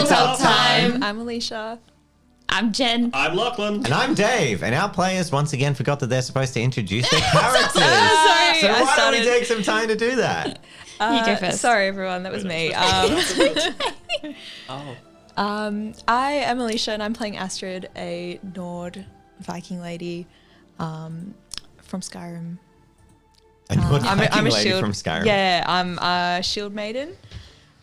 Tabletop time. I'm Alicia. I'm Jen. I'm Lachlan. And I'm Dave. And our players once again forgot that they're supposed to introduce their characters. Sorry, So I why don't we started. take some time to do that? You go first. Sorry, everyone. That was me. Oh. I am Alicia, and I'm playing Astrid, a Nord Viking lady from Skyrim. And you're I'm a lady shield from Skyrim. Yeah, I'm a shield maiden.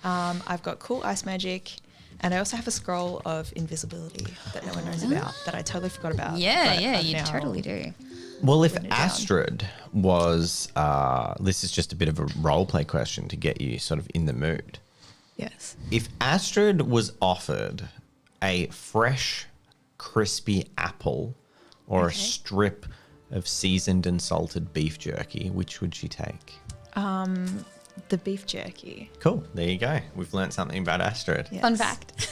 I've got cool ice magic, and I also have a scroll of invisibility that no one knows about that I totally forgot about. Yeah, but yeah, I've you now totally do. Well, if written it down. Astrid was, this is just a bit of a role play question to get you sort of in the mood. Yes. If Astrid was offered a fresh, crispy apple or a strip of seasoned and salted beef jerky, which would she take? The beef jerky. Cool. There you go. We've learned something about Astrid. Yes. Fun fact.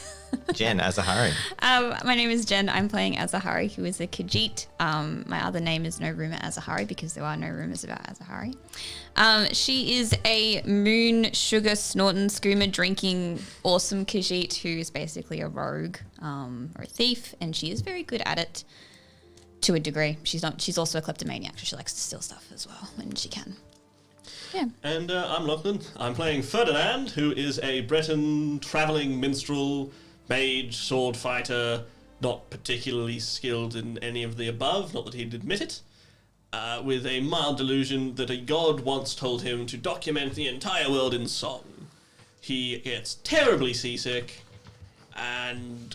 Jen, Azahari. My name is Jen. I'm playing Azahari, who is a Khajiit. My other name is No Rumor Azahari because there are no rumors about Azahari. She is a moon sugar snorting, skooma drinking, awesome Khajiit who is basically a rogue or a thief, and she is very good at it to a degree. She's also a kleptomaniac, so she likes to steal stuff as well when she can. Yeah. And I'm Lachlan. I'm playing Ferdinand, who is a Breton travelling minstrel, mage, sword fighter, not particularly skilled in any of the above, not that he'd admit it, with a mild delusion that a god once told him to document the entire world in song. He gets terribly seasick and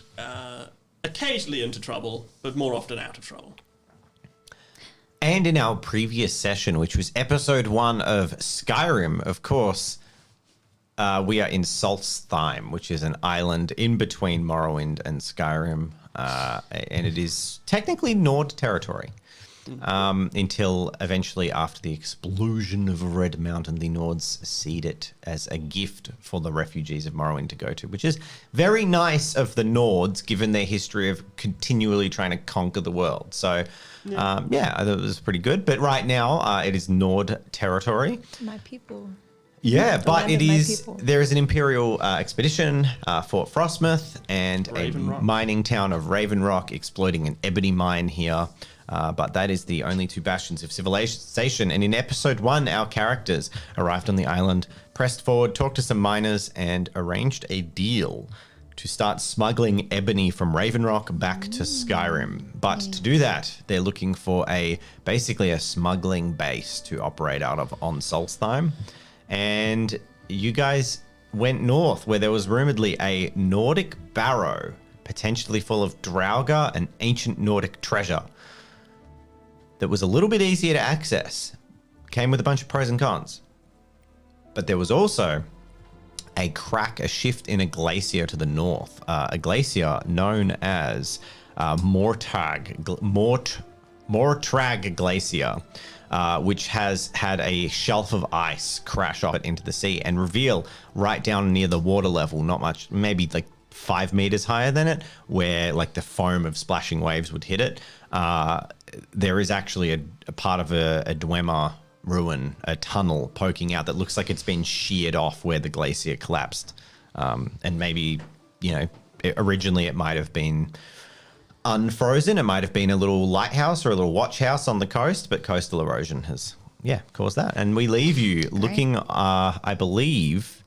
occasionally into trouble, but more often out of trouble. And in our previous session, which was episode 1 of Skyrim, of course, we are in Solstheim, which is an island in between Morrowind and Skyrim. And it is technically Nord territory. Until eventually, after the explosion of Red Mountain, the Nords cede it as a gift for the refugees of Morrowind to go to, which is very nice of the Nords, given their history of continually trying to conquer the world. So, I thought it was pretty good. But right now, it is Nord territory. My people. Yeah, but land it of my is. people. There is an Imperial expedition, Fort Frostmoth, and Raven a Rock. mining town of Raven Rock exploiting an ebony mine here. But that is the only 2 bastions of civilization. And in episode 1, our characters arrived on the island, pressed forward, talked to some miners, and arranged a deal to start smuggling ebony from Raven Rock back to Skyrim. But to do that, they're looking for basically a smuggling base to operate out of on Solstheim. And you guys went north, where there was rumoredly a Nordic barrow, potentially full of Draugr and ancient Nordic treasure, that was a little bit easier to access. Came with a bunch of pros and cons. But there was also a shift in a glacier to the north. A glacier known as Mortrag Glacier, which has had a shelf of ice crash off it into the sea and reveal right down near the water level, not much, maybe like 5 meters higher than it, where like the foam of splashing waves would hit it. There is actually a part of a Dwemer ruin, a tunnel poking out that looks like it's been sheared off where the glacier collapsed. And maybe, originally it might have been unfrozen. It might have been a little lighthouse or a little watch house on the coast, but coastal erosion has, caused that. And we leave you looking, I believe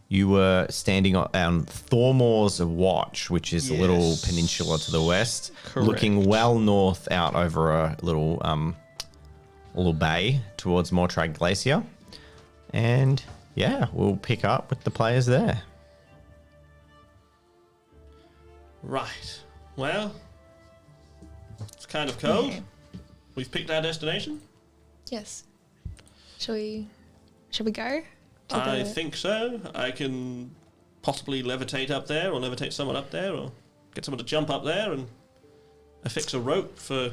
you were standing on Thormore's Watch, which is a little peninsula to the west, Correct. looking well north out over a little bay towards Mortrag Glacier. And we'll pick up with the players there. Right. Well, it's kind of cold. Okay. We've picked our destination. Yes. Shall we go? I think so. I can possibly levitate up there, or levitate someone up there, or get someone to jump up there and affix a rope for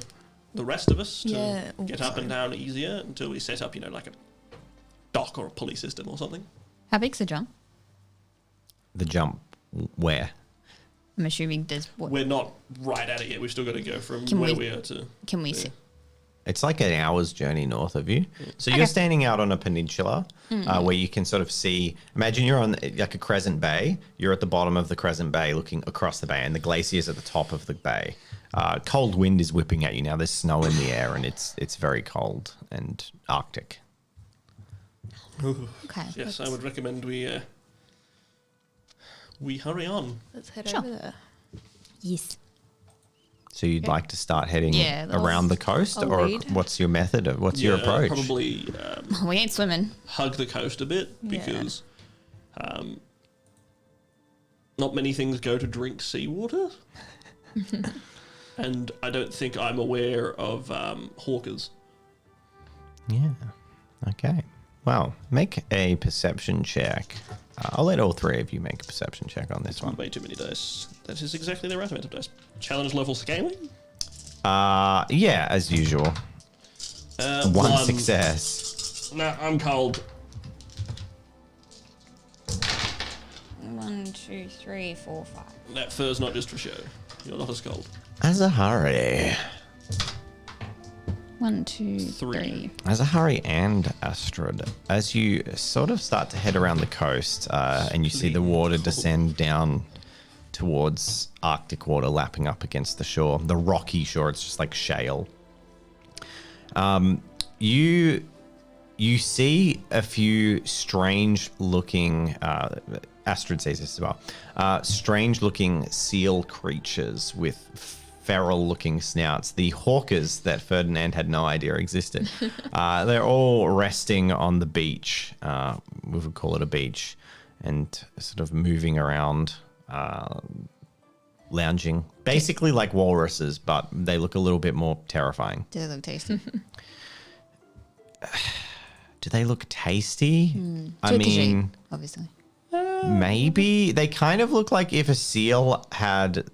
the rest of us to get up and down easier until we set up, like a dock or a pulley system or something. How big's the jump? The jump where? I'm assuming there's what? We're not right at it yet. We've still got to go from Can where we- we are to... Can we there. sit? It's like an hour's journey north of you. So you're standing out on a peninsula where you can sort of see. Imagine you're on like a crescent bay. You're at the bottom of the crescent bay, looking across the bay, and the glacier's at the top of the bay. Cold wind is whipping at you now. There's snow in the air, and it's very cold and arctic. Okay. Yes, I would recommend we hurry on. Let's head Sure. over there. Yes. So you'd like to start heading Yeah, around the coast, I'll or lead. what's your method? What's your approach? Probably We ain't swimming. hug the coast a bit because not many things go to drink seawater. And I don't think I'm aware of hawkers. Yeah. Okay. Well, make a perception check. I'll let all three of you make a perception check on this one. Way too many dice. That is exactly the right amount of dice. Challenge level scaling? Yeah, as usual. One success. Nah, I'm cold. 1, 2, 3, 4, 5. That fur's not just for show. You're not as cold. Azahari. 1, 2, Three. 3. Azahari and Astrid, as you sort of start to head around the coast and you see the water descend down towards Arctic water lapping up against the shore, the rocky shore, it's just like shale. You see a few strange looking, Astrid says this as well, strange looking seal creatures with feral looking snouts, the hawkers that Ferdinand had no idea existed. They're all resting on the beach, we would call it a beach, and sort of moving around, lounging, basically like walruses, but they look a little bit more terrifying. Do they look tasty? Do they look tasty? I To a khajiit, mean, obviously. maybe. They kind of look like if a seal had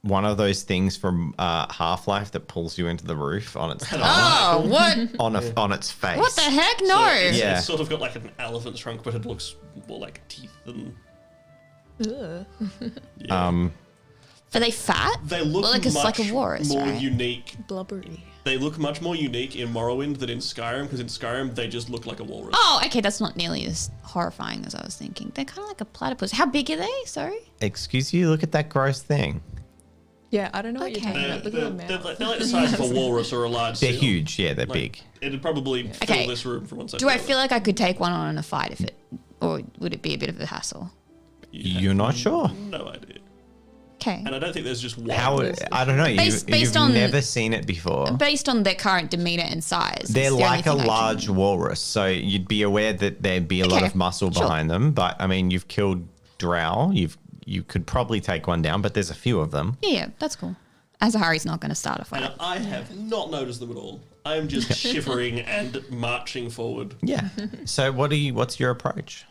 one of those things from Half-Life that pulls you into the roof on its Oh, what? on its face. What the heck? No. Yeah. It's sort of got like an elephant trunk, but it looks more like teeth than. Ugh. Yeah. Are they fat? They look Well, like it's much like a walrus, more right? unique. Blubbery. They look much more unique in Morrowind than in Skyrim, because in Skyrim they just look like a walrus. Oh, okay. That's not nearly as horrifying as I was thinking. They're kind of like a platypus. How big are they? Sorry. Excuse you, look at that gross thing. Yeah, I don't know what Okay. you're talking They're, about. Look they're, at the they're, mouth. like, they're like the size of a walrus or a large They're seal. huge, yeah, they're Like, big. It'd probably Okay. fill this room from one side. Do I feel like I could take one on in a fight if it, or would it be a bit of a hassle? You're not sure? No idea. Okay. And I don't think there's just one. How? I don't know. Based You've on- never seen it before. Based on their current demeanor and size, They're it's the only like a thing I can- large walrus, so you'd be aware that there'd be a lot Okay, of muscle sure. behind them. But I mean, you've killed drow. You could probably take one down, but there's a few of them. Yeah, that's cool. Azahari's not going to start a fight. And I have not noticed them at all. I am just shivering and marching forward. Yeah. So what's your approach?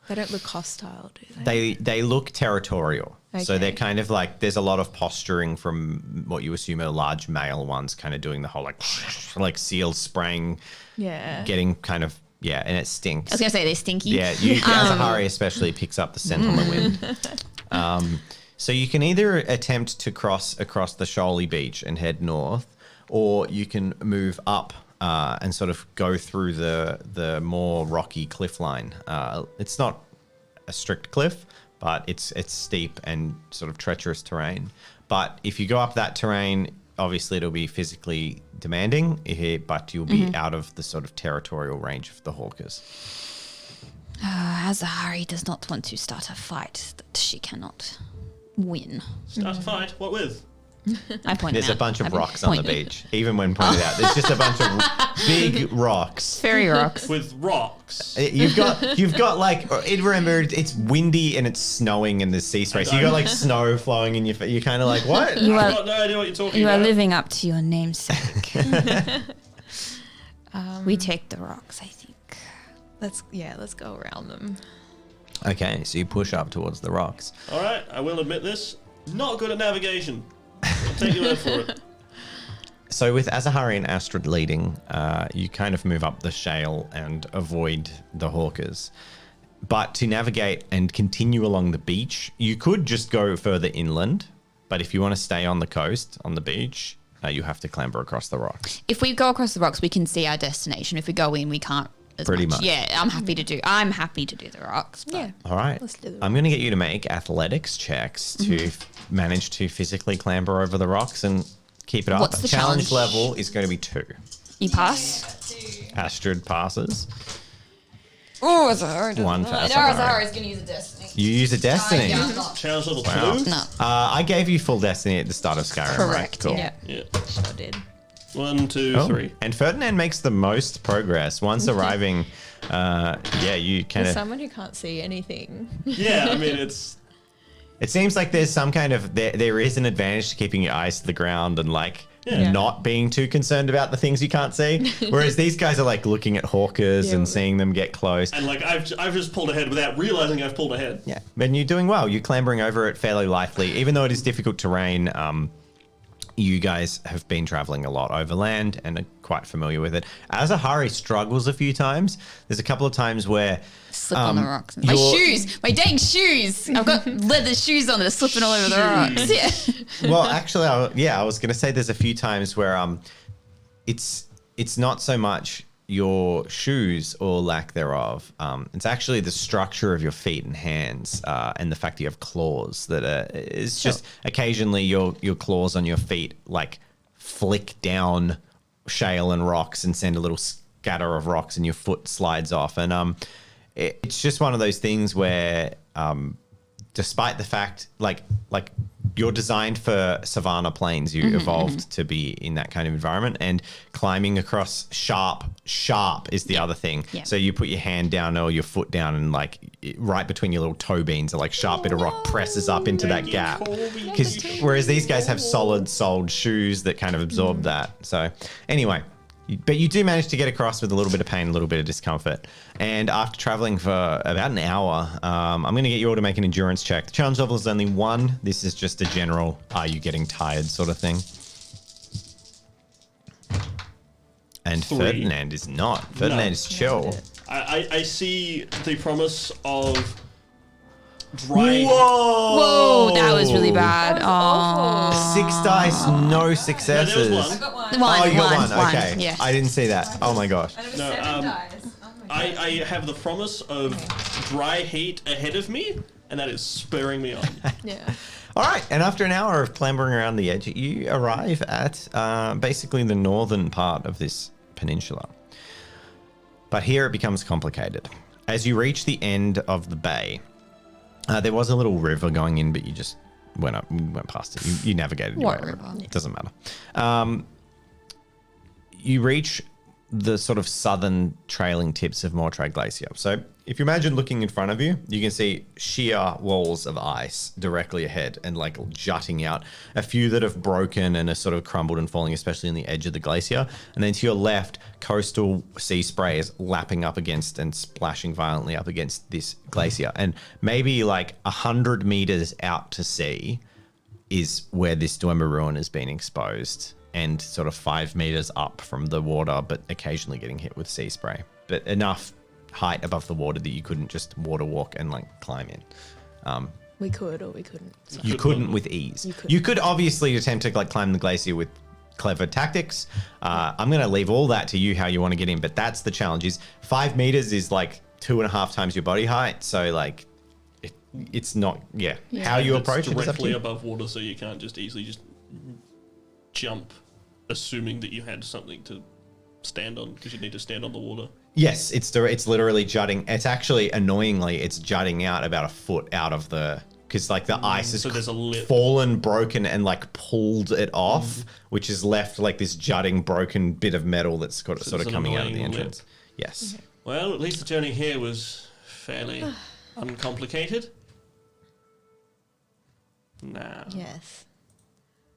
They don't look hostile, do they? They look territorial. So they're Okay. kind of like, there's a lot of posturing from what you assume are large male ones, kind of doing the whole like seals spraying, Yeah. getting kind of, yeah, and it stinks. I was going to say they're stinky. Yeah, Azahari especially picks up the scent on the wind. So you can either attempt to cross across the shoaly beach and head north, or you can move up and sort of go through the more rocky cliff line. It's not a strict cliff, but it's steep and sort of treacherous terrain. But if you go up that terrain, obviously it'll be physically demanding, but you'll be out of the sort of territorial range of the hawkers. Azahari does not want to start a fight that she cannot win. Start a fight. What with? I point There's them a out. bunch of I've been rocks on the pointing. beach, even when pointed out. There's just a bunch of big rocks. Fairy rocks. With rocks. You've got like, remember, it's windy and it's snowing and there's sea spray. So you got like snow flowing in your face. You're kind of like, what? You I've are, got no idea what you're talking you are about. living up to your namesake. We take the rocks, I think. Let's go around them. Okay, so you push up towards the rocks. All right, I will admit this. Not good at navigation. I'll take your word for it. So with Azahari and Astrid leading, you kind of move up the shale and avoid the hawkers. But to navigate and continue along the beach, you could just go further inland. But if you want to stay on the coast, on the beach, you have to clamber across the rocks. If we go across the rocks, we can see our destination. If we go in, we can't. Pretty much. Yeah, I'm happy to do the rocks. But. Yeah. All right. Let's do the I'm going to get you to make athletics checks to manage to physically clamber over the rocks and keep it up. What's the challenge challenge? level is going to be 2. You pass. Astrid passes. Oh, Azahari. One for I know Azahari. Azahari is going to use a destiny. You use a destiny. Yeah, I'm not. Challenge level Wow. 2. No. I gave you full destiny at the start of Skyrim, right? Correct, Cool. yeah. Yeah. Sure did. 1, 2, Oh, 3. and Ferdinand makes the most progress. Once arriving, you kind There's of... someone who can't see anything. Yeah, I mean, it's... It seems like there's some kind of... There is an advantage to keeping your eyes to the ground and like... Yeah. Not being too concerned about the things you can't see, whereas these guys are like looking at hawkers Yeah. and seeing them get close. And like, I've just pulled ahead without realizing I've pulled ahead. Yeah, and you're doing well. You're clambering over it fairly lightly, even though it is difficult terrain. You guys have been traveling a lot overland and are quite familiar with it. Azahari struggles a few times. There's a couple of times where Slip on the rocks. My you're- shoes. My dang shoes. I've got leather shoes on that are slipping all over the rocks. Yeah. well, actually, I was going to say there's a few times where it's not so much your shoes or lack thereof. It's actually the structure of your feet and hands and the fact that you have claws that is just occasionally your claws on your feet like flick down shale and rocks and send a little scatter of rocks and your foot slides off. And it's just one of those things where despite the fact like you're designed for savanna plains, you evolved to be in that kind of environment, and climbing across sharp is the other thing. Yeah. So you put your hand down or your foot down and like right between your little toe beans, a like sharp bit of rock presses up into that gap. Whereas these guys have solid soled shoes that kind of absorb that. So anyway, but you do manage to get across with a little bit of pain, a little bit of discomfort. And after traveling for about an hour, I'm going to get you all to make an endurance check. The challenge level is only 1. This is just a general, are you getting tired sort of thing. And 3. Ferdinand is not. Ferdinand is chill. I see the promise of dry... Whoa, that was really bad. That was Oh. 6 dice, no No, there successes. was one. Oh, you got one. Okay. Yeah. I didn't see that. Oh my gosh. No, I have the promise of dry heat ahead of me, and that is spurring me on. Yeah. All right, and after an hour of clambering around the edge, you arrive at basically the northern part of this peninsula. But here it becomes complicated. As you reach the end of the bay, there was a little river going in, but you just went past it. You navigated your What way river? over it. It doesn't matter. You reach the sort of southern trailing tips of Mortrag Glacier. So if you imagine looking in front of you, you can see sheer walls of ice directly ahead and like jutting out. A few that have broken and are sort of crumbled and falling, especially in the edge of the glacier. And then to your left, coastal sea spray is lapping up against and splashing violently up against this glacier. And maybe like 100 meters out to sea is where this Dwemer ruin has been exposed, and sort of 5 meters up from the water, but occasionally getting hit with sea spray. But enough height above the water that you couldn't just water walk and like climb in. We could or we couldn't. So. You couldn't with ease. You could obviously attempt to like climb the glacier with clever tactics. I'm going to leave all that to you how you want to get in, but that's the challenge. Is 5 meters is like 2.5 times your body height. So like it's not, how you It's approach it is up to directly you. above water, so you can't just easily just jump, assuming that you had something to stand on, because you need to stand on the water. Yes, it's literally jutting. It's actually annoyingly, it's jutting out about a foot out of the, because like the ice has so there's a lip. fallen, broken, and like pulled it off, which is left like this jutting, broken bit of metal that's sort there's of an coming out of the annoying entrance. Yes. Well, at least the journey here was fairly uncomplicated. Now, Yes.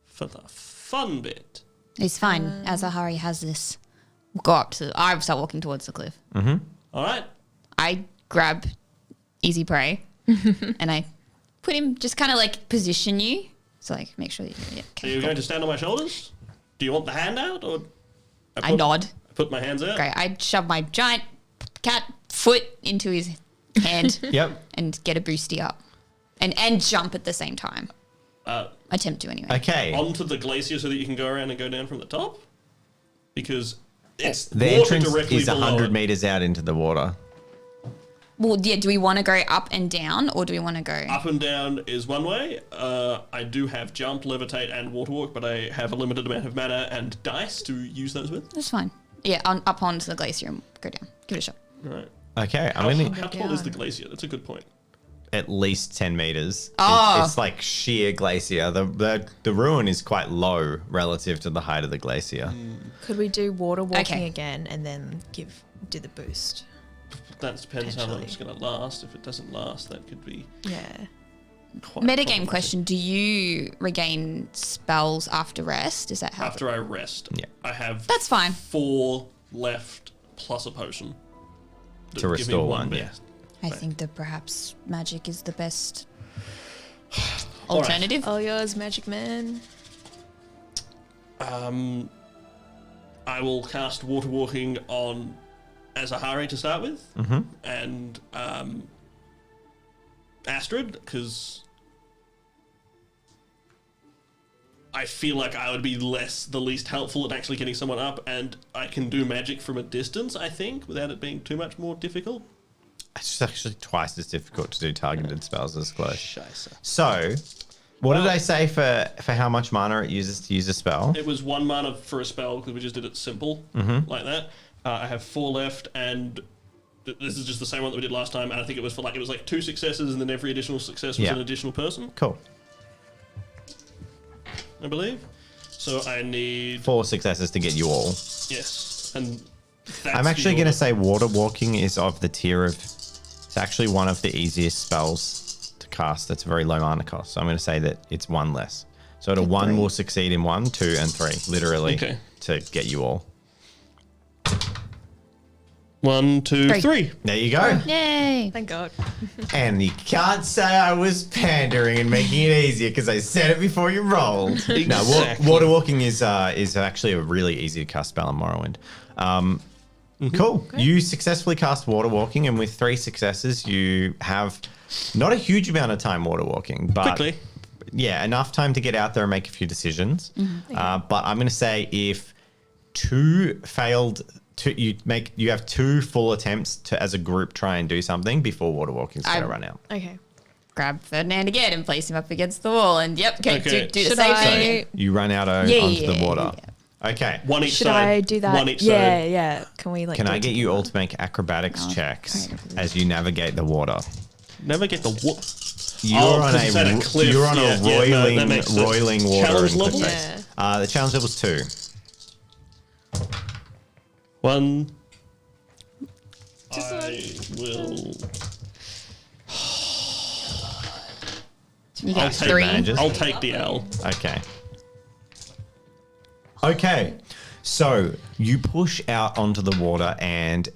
for the fun bit. It's fine. Azahari has this. We'll go up to. I start walking towards the cliff. All right. I grab Easy Prey and I put him, just kind of like position you. So like make sure that Are okay, you cool. going to stand on my shoulders? Do you want the hand out, or I nod. I put my hands out. Great. I shove my giant cat foot into his hand Yep. and get a boosty up and jump at the same time. Uh, attempt to anyway. Okay. Onto the glacier so that you can go around and go down from the top? Because it's The water entrance directly is below 100 it. meters out into the water. Well, yeah, do we want to go up and down or do we want to go... Up and down is one way. I do have jump, levitate, and water walk, but I have a limited amount of mana and dice to use those with. That's fine. Yeah, up onto the glacier and go down. Give it a shot. Right. Okay, I'm going to How tall is the glacier? That's a good point. at least 10 meters. Oh. It's like sheer glacier. The ruin is quite low relative to the height of the glacier. Could we do water walking Okay. again and then do the boost? That depends how long it's Potentially. going to last. If it doesn't last, that could be Yeah. quite Metagame problematic. question: do you regain spells after rest? Is that how? After I rest, Yeah. I have That's fine. 4 left plus a potion. that To give me restore one, yeah. best. I think that perhaps magic is the best All right. alternative. All yours, Magic Man. I will cast Water Walking on Azahari to start with, and Astrid, because I feel like I would be the least helpful at actually getting someone up, and I can do magic from a distance, I think, without it being too much more difficult. It's actually twice as difficult to do targeted spells as close. Scheiße. So, what did I say for how much mana it uses to use a spell? It was 1 mana for a spell, because we just did it simple, like that. I have 4 left, and this is just the same one that we did last time, and I think it was like 2 successes, and then every additional success was Yeah. an additional person, Cool. I believe. So I need 4 successes to get you all. yes, and that's I'm actually the going to order. say water walking is of the tier of... It's actually one of the easiest spells to cast. That's a very low mana cost. So I'm going to say that it's 1 less. So a 1 3. will succeed in 1, 2, and 3, literally, Okay. to get you all. 1, 2, 3. 3. There you go. Yay! Thank God. And you can't say I was pandering and making it easier because I said it before you rolled. No, Exactly. water walking is actually a really easy to cast spell in Morrowind. Cool. You successfully cast water walking, and with 3 successes, you have not a huge amount of time water walking, but Quickly. yeah, enough time to get out there and make a few decisions. But I'm going to say if 2 failed. You have 2 full attempts to, as a group, try and do something before water walking's going to run out. Okay. Grab Ferdinand again and place him up against the wall. And yep, okay, Okay. do the Should same I- thing. You run out Yeah, onto the yeah, water. yeah. Okay. 1 each Should side. I do that? 1 each yeah, side. yeah. Can we like? Can do I it get you all together? to make acrobatics Oh, checks okay. as you navigate the water? Never get the You're Oh, on 'cause it's at a cliff. you're on Yeah, a yeah, no, roiling that makes sense. roiling water. Challenge and level? cliff Yeah. face. The challenge level's 2. 1. Just I will. You I'll get take 3. advantages. I'll take the L. Okay. Okay. So you push out onto the water, and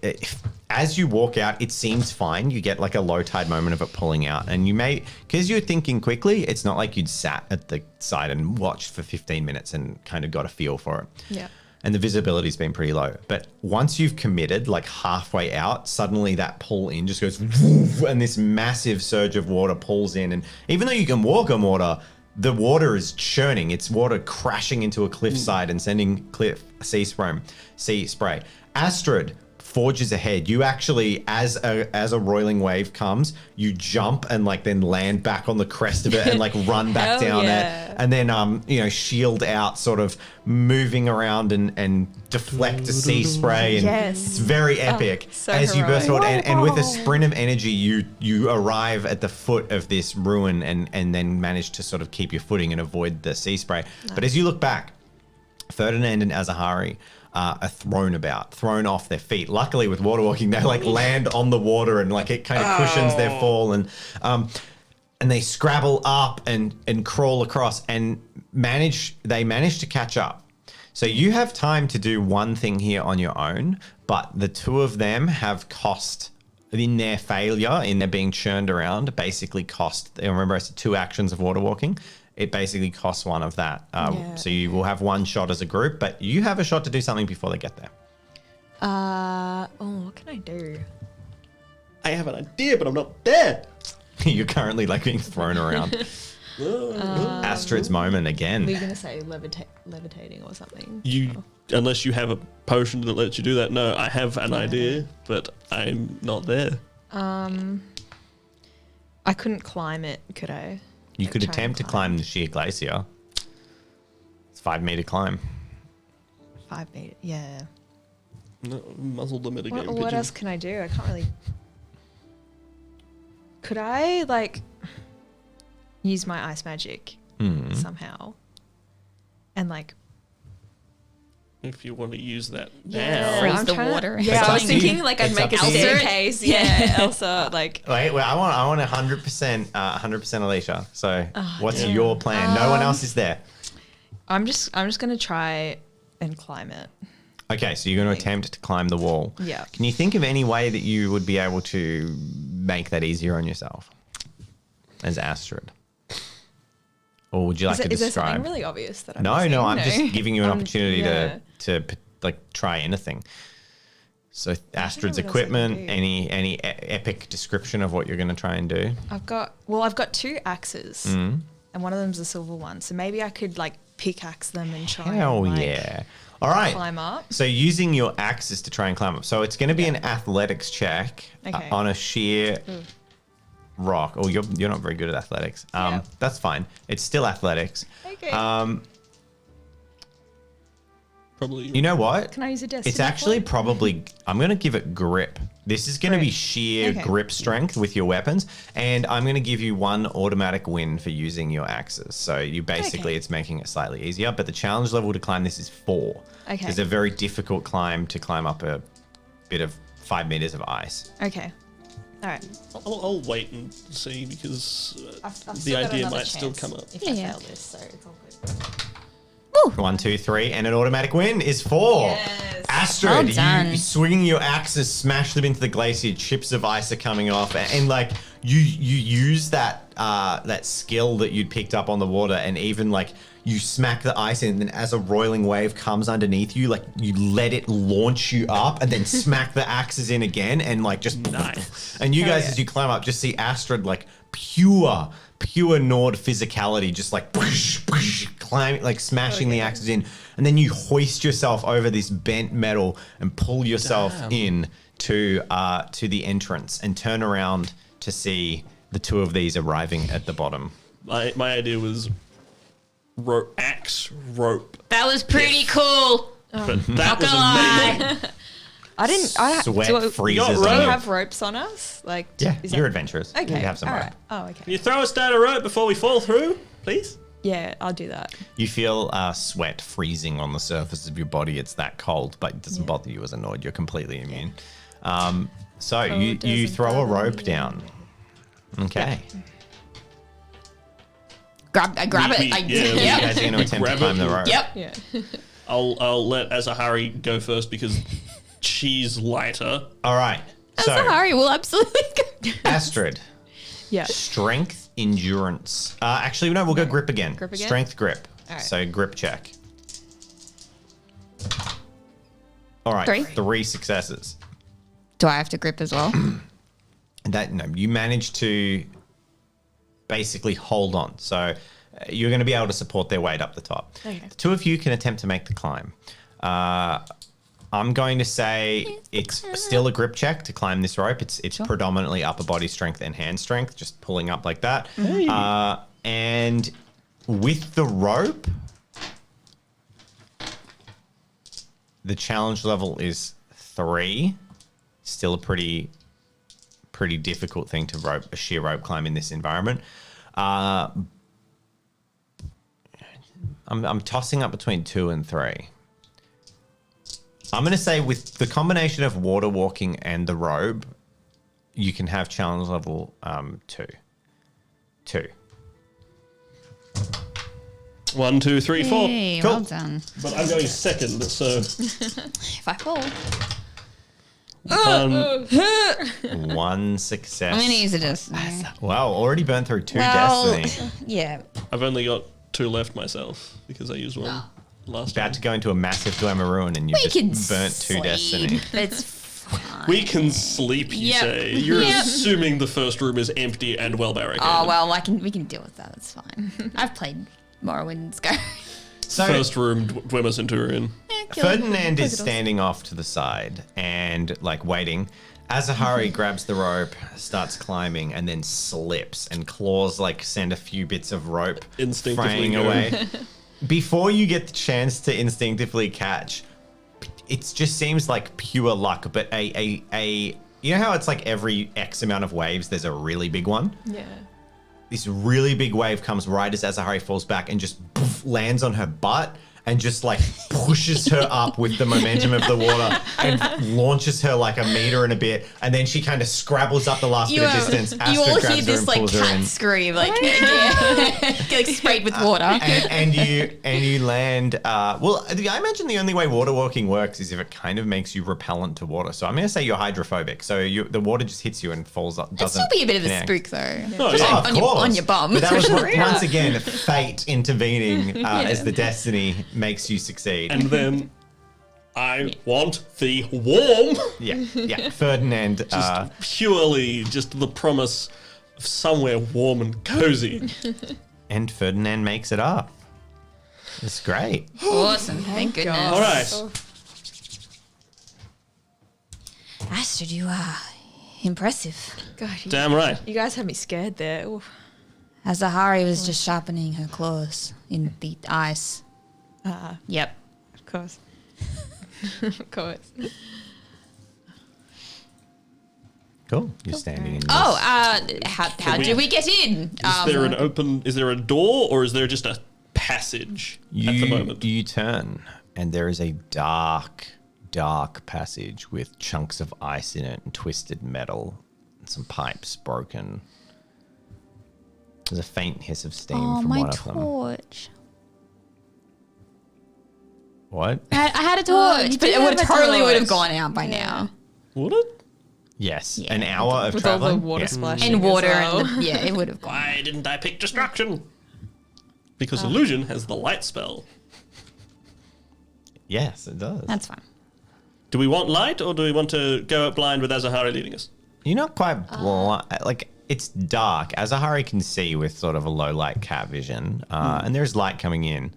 as you walk out, it seems fine. You get like a low tide moment of it pulling out, and you may, because you're thinking quickly, it's not like you'd sat at the side and watched for 15 minutes and kind of got a feel for it. Yeah. And the visibility's been pretty low. But once you've committed, like halfway out, suddenly that pull in just goes woof, and this massive surge of water pulls in. And even though you can walk on water, the water is churning. It's water crashing into a cliffside and sending sea spray. Astrid forges ahead. You actually, as a roiling wave comes, you jump and like then land back on the crest of it and like run back Hell down yeah. it, and then shield out, sort of moving around and deflect a sea spray. And Yes. it's very epic so as you burst heroic. forward, and with a sprint of energy, you arrive at the foot of this ruin and then manage to sort of keep your footing and avoid the sea spray. But as you look back, Ferdinand and Azahari are thrown off their feet. Luckily, with water walking, they like land on the water and like it kind of cushions their fall, and they scrabble up and crawl across and manage to catch up. So you have time to do one thing here on your own, but the 2 of them have cost in their failure, in their being churned around, basically cost. Remember, I said 2 actions of water walking. It basically costs 1 of that. Yeah. So you will have 1 shot as a group, but you have a shot to do something before they get there. What can I do? I have an idea, but I'm not there. You're currently like being thrown around. Astrid's moment Were again. you gonna say levitating or something? Unless you have a potion that lets you do that. No, I have an idea, but I'm not there. I couldn't climb it, could I? You Like, could try and attempt to climb the sheer glacier. It's 5-meter climb. 5 meters. Yeah. No, muzzle the metagame. What else can I do? I can't really. Could I like use my ice magic somehow, and like? If you want to use that Yeah, now. Freeze I'm the trying to- water. Yeah, I was up to you. thinking like I'd It's make a up to you. staircase. Yeah, Elsa, like. Wait, I want 100% Alicia. So what's damn. your plan? No one else is there. I'm just gonna try and climb it. Okay, so you're going to attempt to climb the wall. Yeah. Can you think of any way that you would be able to make that easier on yourself as Astrid? Or would you like to Is there describe? something really obvious that I'm No, missing? I'm just giving you an opportunity yeah. to like try anything. So Astrid's what else I can equipment, do. any epic description of what you're going to try and do? I've got 2 axes, Mm. and one of them's a silver one. So maybe I could like pickaxe them and try. Hell and, like, yeah. All right. Climb up. So using your axes to try and climb up. So it's going to be an athletics check Okay. on a sheer rock. Oh, you're not very good at athletics. Yeah. That's fine. It's still athletics. Okay. Probably. You know what? Can I use a destiny It's actually point? probably. I'm going to give it grip. This is going to be Grip. sheer Okay. grip strength with your weapons, and I'm going to give you 1 automatic win for using your axes. So you basically, Okay. it's making it slightly easier. But the challenge level to climb this is 4. Okay. It's a very difficult climb to climb up a bit of 5 meters of ice. Okay. All right. I'll wait and see because I've the still got idea another might still chance come up. If Yeah, I yeah. fail this, so it's all good. 1, 2, 3, and an automatic win is 4. Yes. Astrid, Well done. you swinging your axes, smash them into the glacier. Chips of ice are coming off, and like you use that that skill that you'd picked up on the water, and even like you smack the ice in, and then as a roiling wave comes underneath you, like you let it launch you up, and then smack the axes in again, and like just Nice. And you Hell guys, yeah. as you climb up, just see Astrid like pure Nord physicality, just like climbing, like smashing the axes in, and then you hoist yourself over this bent metal and pull yourself in to the entrance and turn around to see the 2 of these arriving at the bottom. My idea was axe rope, That was pretty cool. but that was gonna amazing. Sweat do freezes. got we on rope. you. have ropes on us? Like, Yeah, is you're that- adventurous. Okay. You have some all rope. right. Oh, okay. Can you throw us down a rope before we fall through, please? Yeah, I'll do that. You feel sweat freezing on the surface of your body. It's that cold, but it doesn't bother you as a Nord. You're completely immune. So you doesn't throw a bother rope me. down. Okay. I grab it. We- I, yeah, we- You yep. guys are going to attempt to Grab climb it. the rope. Yep. Yeah. I'll let Azahari go first because she's lighter. All right. So, Sorry, we'll absolutely go. Astrid, Yeah. strength, endurance. Actually, no, we'll go grip again. Grip again? Strength, grip. All right. So, grip check. All right. 3. 3 successes. Do I have to grip as well? You managed to basically hold on. So you're going to be able to support their weight up the top. Okay. The 2 of you can attempt to make the climb. I'm going to say it's still a grip check to climb this rope. It's predominantly upper body strength and hand strength, just pulling up like that. And with the rope, the challenge level is 3. Still a pretty difficult thing to a sheer rope climb in this environment. I'm tossing up between 2 and 3. I'm going to say with the combination of water walking and the robe, you can have challenge level 2. 2. 1, 2, 3, 4. Hey, Cool. well done. But I'm going second, so If I fall, 1 success. I'm gonna use a destiny. Wow, already burned through 2 Well, destiny. yeah. I've only got 2 left myself because I used one last About time. to go into a massive Dwemer ruin and you We can just burnt 2 sleep. destiny. It's fine. We can sleep, you Yep. say. You're Yep. assuming the first room is empty and well barricaded. Oh well, we can deal with that. That's fine. I've played Morrowind and Skyrim. So First room, Dwemer Centurion. Ferdinand is standing off to the side and like waiting. Azahari grabs the rope, starts climbing, and then slips, and claws like send a few bits of rope Instinctively fraying go. away. Before you get the chance to instinctively catch, it just seems like pure luck. But a you know how it's like every X amount of waves, there's a really big one. Yeah. This really big wave comes right as Azahari falls back and just poof, lands on her butt and just like pushes her up with the momentum of the water and launches her like a meter and a bit. And then she kind of scrabbles up the last bit of distance. You Astra all grabs hear her this and like pulls her in. cat scream, like like sprayed with water. And you land. Well, I imagine the only way water walking works is if it kind of makes you repellent to water. So I'm going to say you're hydrophobic. So the water just hits you and falls up. It'd still be a bit of a spook though. Oh, Just yeah. like of on your bum. But that was for sure. once again fate intervening as the destiny makes you succeed. And then I want the warm. Yeah. Ferdinand. Purely just the promise of somewhere warm and cozy. And Ferdinand makes it up. It's great. Awesome. Thank goodness. God. All right. Oh, Astrid, you are impressive. God, Damn right. you guys had me scared there. Ooh. Azahari was just sharpening her claws in the ice. Yep. Of course. Of course. Cool. You're standing in. Oh, how do we get in? Is there a door or is there just a passage at the moment? You turn, and there is a dark passage with chunks of ice in it and twisted metal and some pipes broken. There's a faint hiss of steam from my one of them. torch. What? I had a torch, you but did it would have a totally would have torch. gone out by now. Would it? Yes. Yeah. An hour of With all traveling. the water Yeah. splashing. And water, as well. and it would have gone. Why didn't I pick destruction? Because illusion has the light spell. Yes, it does. That's fine. Do we want light or do we want to go out blind with Azahari leading us? You're not quite like it's dark. Azahari can see with sort of a low light cat vision, and there's light coming in.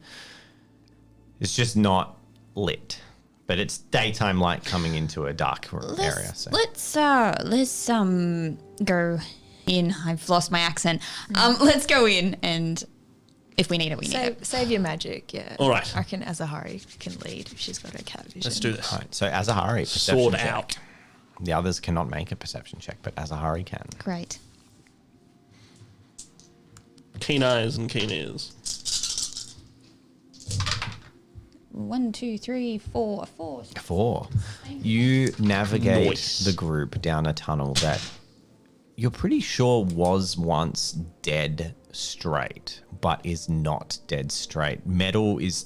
It's just not lit, but it's daytime light coming into a dark area. So. Let's go in. I've lost my accent. Let's go in, and if we need it, we need it. Save your magic, yeah. All right. I reckon Azahari can lead if she's got her cat vision. Let's do this. All right, so Azahari, perception Sword check. out. The others cannot make a perception check, but Azahari can. Great. Keen eyes and keen ears. 1, 2, 3, 4. 4. 4. You navigate Nice. the group down a tunnel that you're pretty sure was once dead straight, but is not dead straight. Metal is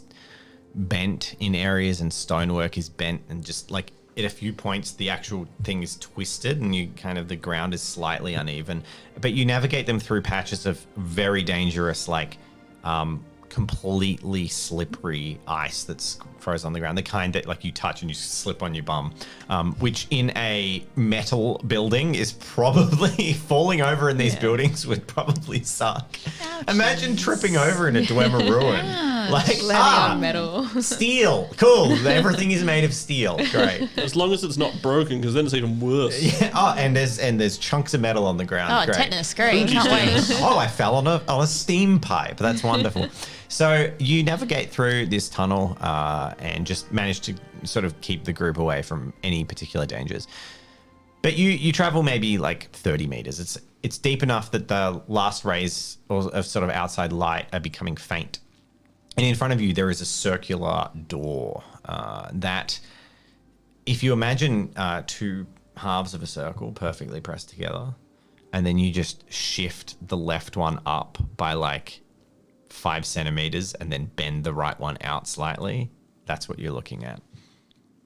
bent in areas and stonework is bent, and just like at a few points the actual thing is twisted and you kind of the ground is slightly uneven. But you navigate them through patches of very dangerous, like completely slippery ice that's frozen on the ground, the kind that like you touch and you slip on your bum, which in a metal building is probably falling over in these buildings would probably suck. Imagine tripping over in a Dwemer ruin. Like, Landing on metal. steel. Cool. Everything is made of steel. Great. As long as it's not broken, because then it's even worse. Yeah. Oh, and there's chunks of metal on the ground. Oh, Great. tetanus. Great. Can't wait. Oh, I fell on a steam pipe. That's wonderful. So you navigate through this tunnel and just manage to sort of keep the group away from any particular dangers. But you travel maybe like 30 meters. It's deep enough that the last rays of sort of outside light are becoming faint. And in front of you, there is a circular door that, if you imagine two halves of a circle perfectly pressed together, and then you just shift the left one up by like 5 centimeters and then bend the right one out slightly, that's what you're looking at.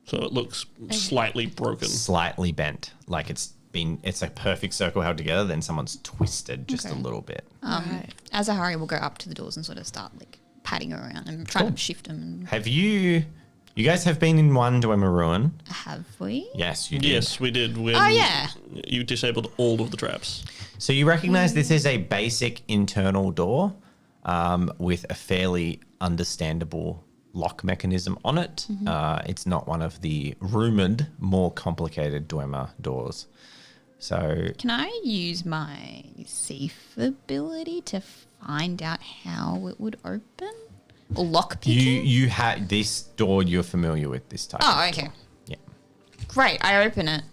So it looks slightly broken. Slightly bent, like it's a perfect circle held together, then someone's twisted just a Okay. little bit. Right. Azahari will go up to the doors and sort of start like patting around and trying to shift them. Have you You guys have been in one Dwemer ruin. Have we? Yes, you did. Yes, we did. When Oh, yeah. You disabled all of the traps. So you recognize this is a basic internal door with a fairly understandable lock mechanism on it. It's not one of the rumored, more complicated Dwemer doors. So Can I use my safe ability to find out how it would open? Or lock picking? you have this door you're familiar with this type. Oh, okay. Yeah. Great, I open it.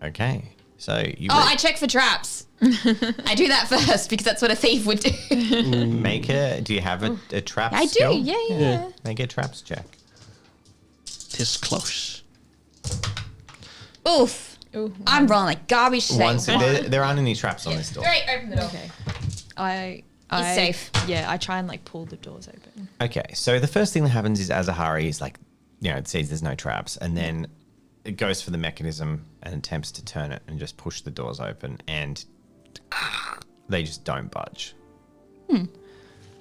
Okay. So you I check for traps. I do that first because that's what a thief would do. make a. Do you have a trap? I do, skill? yeah. Make a traps check. Tis close. Oof. Ooh, I'm rolling like garbage today. There aren't any traps on this door. Great, open the door. Okay. I safe. Yeah, I try and like pull the doors open. Okay, so the first thing that happens is Azahari is like, it sees there's no traps, and then it goes for the mechanism and attempts to turn it and just push the doors open, and they just don't budge.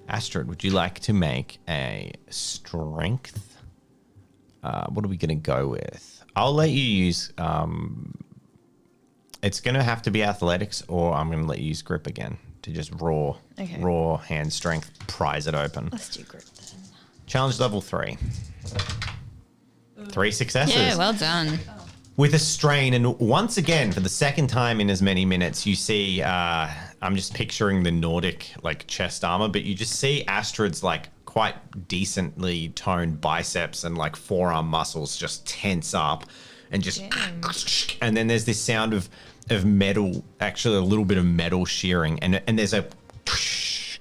Astrid, would you like to make a strength? What are we going to go with? I'll let you use. It's going to have to be athletics, or I'm going to let you use grip again to just raw hand strength, prise it open. Let's do grip then. Challenge level 3. 3 successes. Yeah, well done. With a strain, and once again, for the second time in as many minutes, you see, I'm just picturing the Nordic, like, chest armor, but you just see Astrid's, like, quite decently toned biceps and, like, forearm muscles just tense up and just... And then there's this sound of metal, actually a little bit of metal shearing, and there's a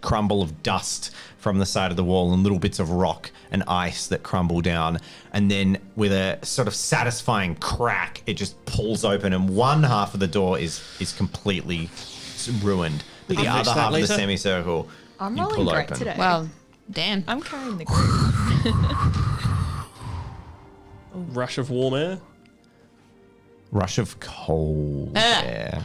crumble of dust from the side of the wall and little bits of rock and ice that crumble down. And then with a sort of satisfying crack, it just pulls open, and one half of the door is completely ruined. But the other half of the semicircle, I'm you rolling pull great open. today. Well, damn. I'm carrying the group. Rush of warm air. Rush of cold air.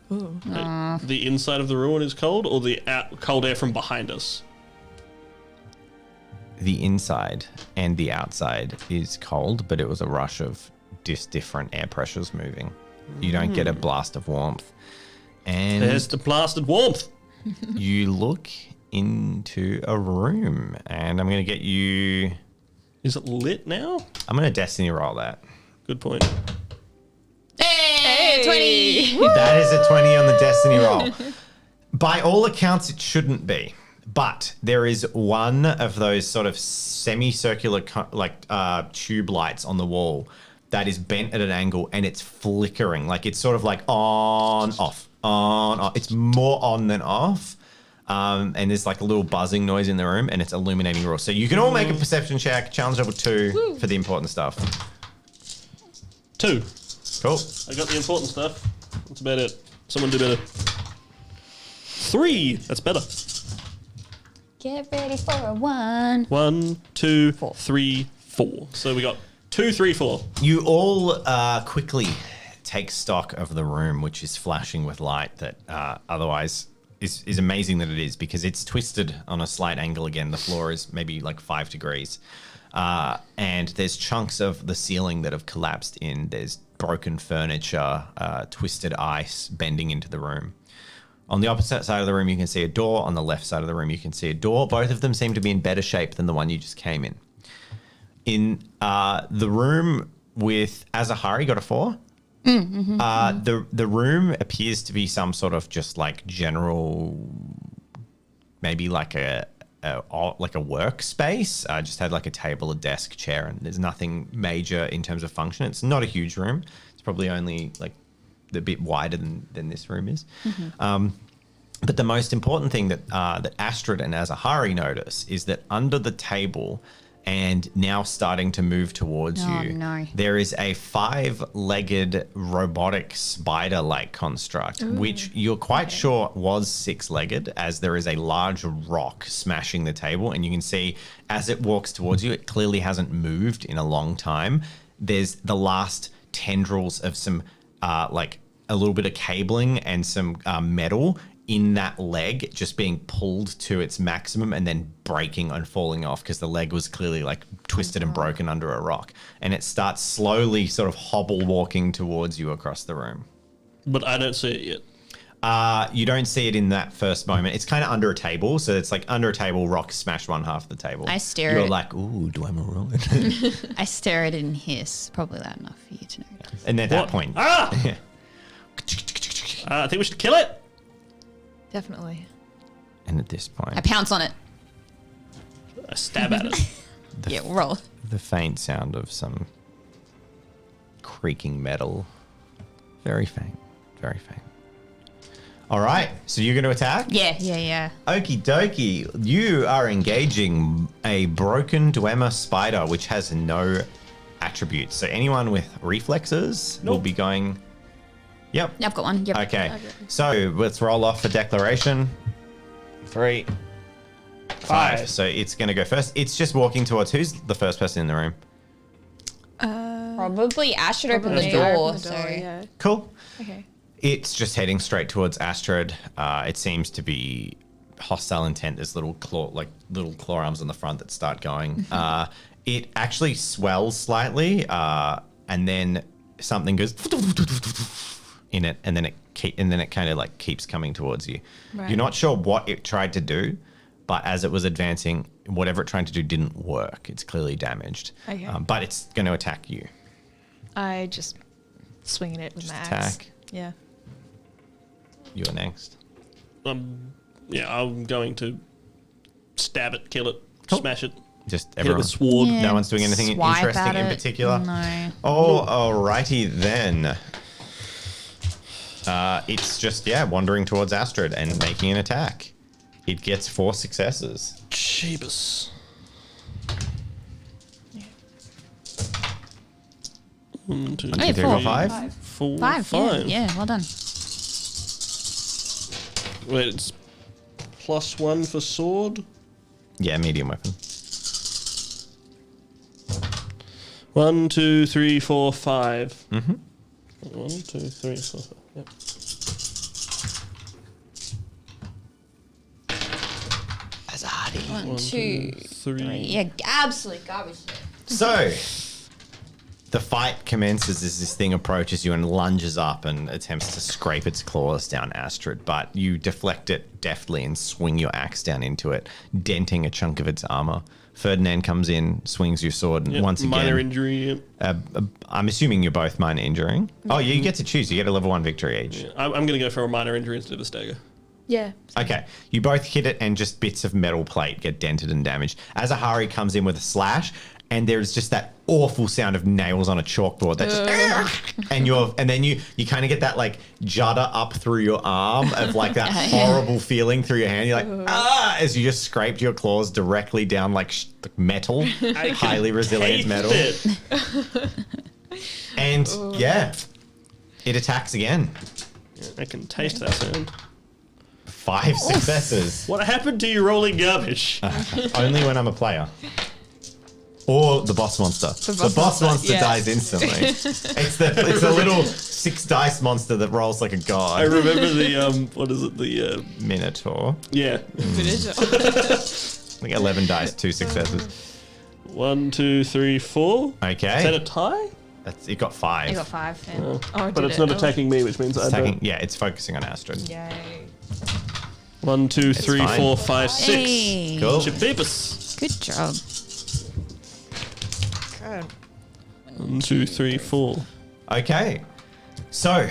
The inside of the ruin is cold, or the cold air from behind us? The inside and the outside is cold, but it was a rush of just different air pressures moving. You don't get a blast of warmth. And There's the blasted warmth. you look into a room, and I'm going to get you... Is it lit now? I'm going to destiny roll that. Good point. Hey, 20. That is a 20 on the destiny roll. By all accounts, it shouldn't be. But there is one of those sort of semicircular tube lights on the wall that is bent at an angle, and it's flickering. Like, it's sort of like on, off, on, off. It's more on than off. And there's like a little buzzing noise in the room, and it's illuminating raw. So you can all make a perception check. Challenge level 2 for the important stuff. 2. Cool. I got the important stuff. That's about it. Someone do better. 3. That's better. Get ready for a 1. 1, 2, 3, 4. So we got 2, 3, 4. You all quickly take stock of the room, which is flashing with light that otherwise is amazing that it is, because it's twisted on a slight angle again. The floor is maybe like 5 degrees. And there's chunks of the ceiling that have collapsed in. There's broken furniture, twisted ice bending into the room. On the opposite side of the room, you can see a door. On the left side of the room, you can see a door. Both of them seem to be in better shape than the one you just came in. In the room with Azahari, got a 4. The room appears to be some sort of just like general, maybe like a workspace. Just had like a table, a desk, chair, and there's nothing major in terms of function. It's not a huge room. It's probably only like a bit wider than this room is. But the most important thing that that Astrid and Azahari notice is that under the table, and now starting to move towards there is a 5-legged robotic spider-like construct, which you're quite sure was 6-legged, as there is a large rock smashing the table, and you can see as it walks towards you, it clearly hasn't moved in a long time. There's the last tendrils of some like a little bit of cabling and some metal in that leg just being pulled to its maximum and then breaking and falling off because the leg was clearly like twisted and broken under a rock. And it starts slowly sort of hobble walking towards you across the room. But I don't see it yet. You don't see it in that first moment. It's kind of under a table. So it's like under a table, rock smashed one half of the table. I stare You're at like, ooh, Dwemer rolling. I stare at it and hiss. Probably loud enough for you to know. And at that What? point, Ah! I think we should kill it. Definitely. and at this I point, pounce on it. I stab at it. Yeah, roll. the faint sound of some creaking metal. Very faint. Very faint. All right, so you're going to attack? Yeah. Okie dokie. You are engaging a broken Dwemer spider, which has no attributes. So anyone with reflexes will Nope. be going. Yep. I've got one. Yep. Okay. So let's roll off for declaration. 3, 5. So it's going to go first. It's just walking towards who's the first person in the room? Probably Ash should open the Probably door. open the door, So yeah. Cool. Okay. It's just heading straight towards Astrid. It seems to be hostile intent. There's little claw arms on the front that start going. It actually swells slightly, and then something goes in it, and then it kind of like keeps coming towards you. Right. You're not sure what it tried to do, but as it was advancing, whatever it tried to do didn't work. It's clearly damaged. Okay. But it's going to attack you. I just swinging it with Just my axe. attack. Yeah. You're next. Yeah, I'm going to stab it, kill it, Cool. smash it, Just hit it everyone. with sword. Yeah. No one's doing anything Swipe interesting at in it. particular? No. Oh, alrighty then. It's just, wandering towards Astrid and making an attack. It gets 4 successes. Jeebus. 1, 2, 1, 2, 3, 4, 5. 4, 5. 5. Yeah, well done. Wait, it's +1 for sword. Yeah, medium weapon. 1, 2, 3, 4, 5. Mm-hmm. 1, 2, 3, 4, 5. Yep. Azadi. 1, 2, 3. Yeah, absolute garbage. So, the fight commences as this thing approaches you and lunges up and attempts to scrape its claws down Astrid, but you deflect it deftly and swing your axe down into it, denting a chunk of its armor. Ferdinand comes in, swings your sword, and Yep, once again... minor injury. Yep. I'm assuming you're both minor injuring. Oh, you get to choose. You get a level 1 victory each. Yeah, I'm going to go for a minor injury instead of a stagger. Yeah. Okay. You both hit it and just bits of metal plate get dented and damaged. Azahari comes in with a slash and there's just that awful sound of nails on a chalkboard. That just, and then you kind of get that like judder up through your arm of like that horrible feeling through your hand. You're like, as you just scraped your claws directly down like metal, highly resilient metal. And it attacks again. Yeah, I can taste that sound. 5 successes. What happened to you rolling garbage? Only when I'm a player. Or the boss monster. The boss monster yeah. dies instantly. It's the little 6 dice monster that rolls like a I god. remember the, what is it, the, Minotaur. yeah. Like 11 dice, 2 successes. 1, 2, 3, 4. Okay. Is that a tie? It got 5. I got 5. Yeah. Oh, But did it's it? not attacking me, which means I don't. Yeah, it's focusing on Astrid. Yay. 1, 2, 3, fine. 4, 5, 6. Hey. Cool. Jabibus. Good job. Good. 1, 2, 3, 4. Okay. So,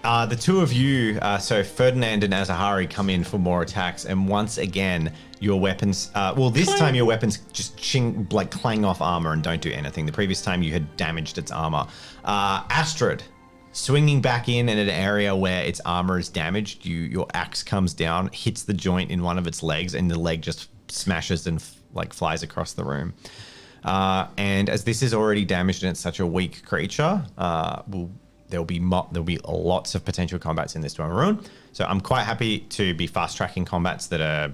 the two of you, so Ferdinand and Azahari come in for more attacks, and once again, your weapons, this time your weapons just clang off armor and don't do anything. The previous time you had damaged its armor. Astrid, swinging back in an area where its armor is damaged, your axe comes down, hits the joint in one of its legs, and the leg just smashes and flies across the room. And as this is already damaged and it's such a weak creature, there'll be lots of potential combats in this Dwemer Ruin. So I'm quite happy to be fast tracking combats that are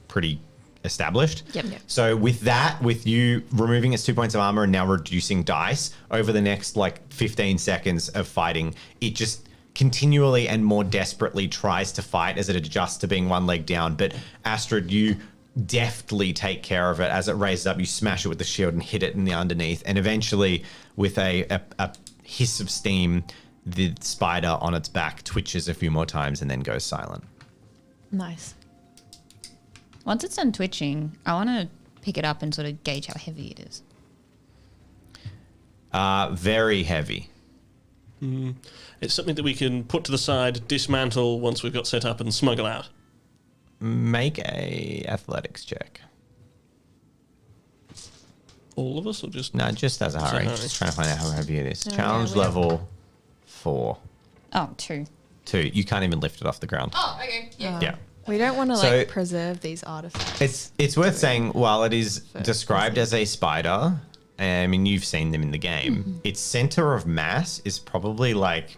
pretty established. Yep. So with you removing its 2 points of armor and now reducing dice over the next 15 seconds of fighting, it just continually and more desperately tries to fight as it adjusts to being one leg down. But Astrid, you deftly take care of it as it raises up. You smash it with the shield and hit it in the underneath. And eventually, with a hiss of steam, the spider on its back twitches a few more times and then goes silent. Nice. Once it's done twitching, I want to pick it up and sort of gauge how heavy it is. Very heavy. It's something that we can put to the side, dismantle once we've got set up, and smuggle out. Make a athletics check. All of us, or just... No, just as a hurry. Sorry. Just trying to find out how heavy it is. Oh, Challenge yeah, we level 4. Oh, 2. 2. You can't even lift it off the ground. Oh, okay. Yeah. Yeah. We don't want to So- preserve these artifacts. It's worth saying, while it is described as a spider, I mean, you've seen them in the game, its center of mass is probably like,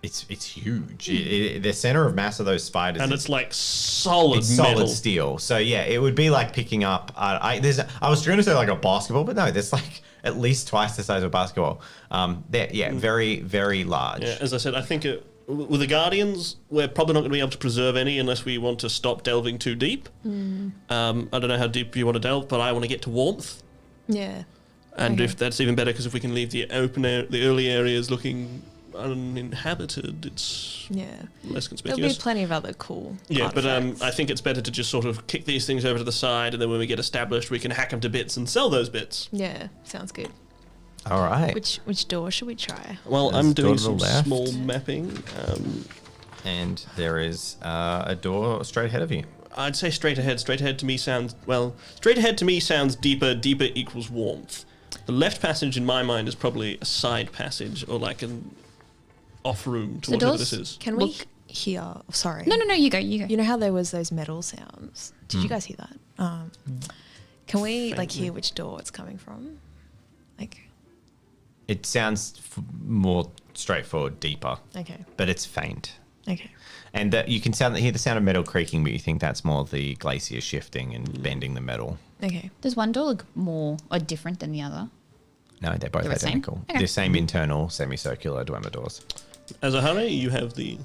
it's huge. The center of mass of those spiders And is it's like solid it's metal. solid steel. So yeah, it would be like picking up, I was trying to say like a basketball, but no, there's like at least twice the size of a basketball. Very, very large. Yeah, as I said, I think with the Guardians, we're probably not going to be able to preserve any unless we want to stop delving too deep. I don't know how deep you want to delve, but I want to get to warmth. Yeah. And Okay. if that's even better, because if we can leave the the early areas looking uninhabited, it's Yeah. less There'll be conspicuous. plenty of other cool Yeah, but artifacts. I think it's better to just sort of kick these things over to the side, and then when we get established, we can hack them to bits and sell those bits. Yeah, sounds good. All right. Which door should we try? Well, There's I'm a door doing to the some left. small mapping. And there is a door straight ahead of you. I'd say straight ahead. Straight ahead to me sounds deeper. Deeper equals warmth. The left passage in my mind is probably a side passage or like an off room to The whatever doors- this is. Can we hear? Sorry. No, you go. You go. You know how there was those metal sounds? Did you guys hear that? Can we like hear which door it's coming from? Like, It sounds more straightforward, deeper, okay, but it's faint. okay. And you can hear the sound of metal creaking, but you think that's more the glacier shifting and bending the metal. Okay. Does one door look more or different than the other? No, they're both They're the same? identical. Okay. The same internal semicircular Dwemer doors. As a hurry, you have the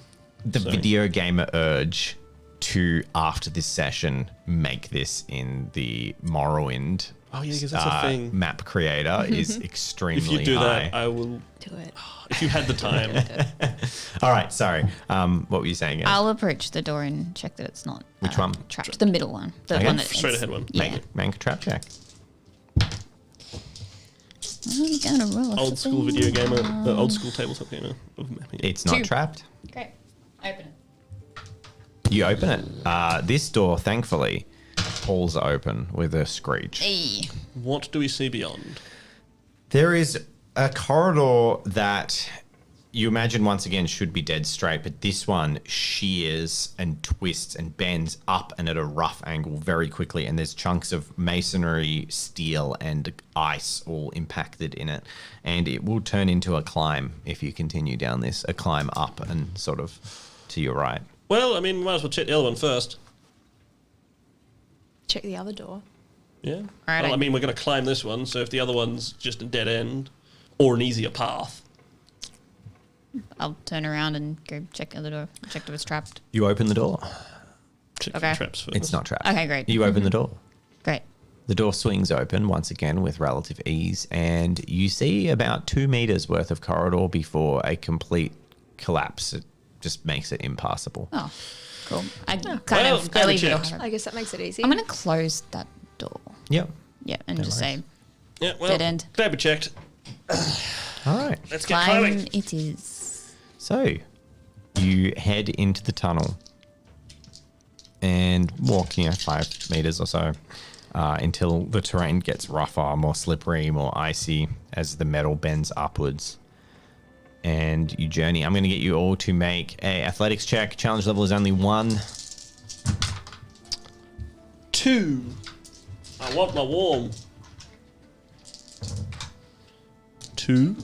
Sorry. Video gamer urge to, after this session, make this in the Morrowind Oh yeah, because that's a thing. map creator is extremely If you do high. that, I will. Do it. If you had the time, All right, sorry. What were you saying? Yes? I'll approach the door and check that it's not. Which one? Trapped. The middle one. The Okay. one that straight it's- ahead one. Yeah. Make a trap check. I'm gonna roll a Old school video gamer, old school tabletop gamer of mapping. It's not 2. trapped. Great. Open it. You open it. This door, thankfully, pulls open with a screech. Hey. What do we see beyond? There is a corridor that you imagine once again should be dead straight, but this one shears and twists and bends up and at a rough angle very quickly, and there's chunks of masonry, steel, and ice all impacted in it. And it will turn into a climb if you continue down this, a climb up and sort of to your right. Well, I mean, we might as well check the other one first. Check the other door. Yeah. Alright. Well, I mean, we're going to climb this one, so if the other one's just a dead end or an easier path. I'll turn around and go check the other door. Check if it's trapped. You open the door. Check for Okay. traps first. It's not trapped. Okay, great. You open the door. Great. The door swings open once again with relative ease, and you see about 2 meters worth of corridor before a complete collapse. It just makes it impassable. Oh, cool. I Well, I leave the door. checked. I guess that makes it easy. I'm gonna close that door. Yep. Yeah, and No just worries. say Yeah, well, Dead end. glad we checked. All right. Let's get climb climbing. it is. So you head into the tunnel and walk, 5 meters or so until the terrain gets rougher, more slippery, more icy as the metal bends upwards. And you journey. I'm going to get you all to make a athletics check. Challenge level is only 1. 2. I want my warm. 2.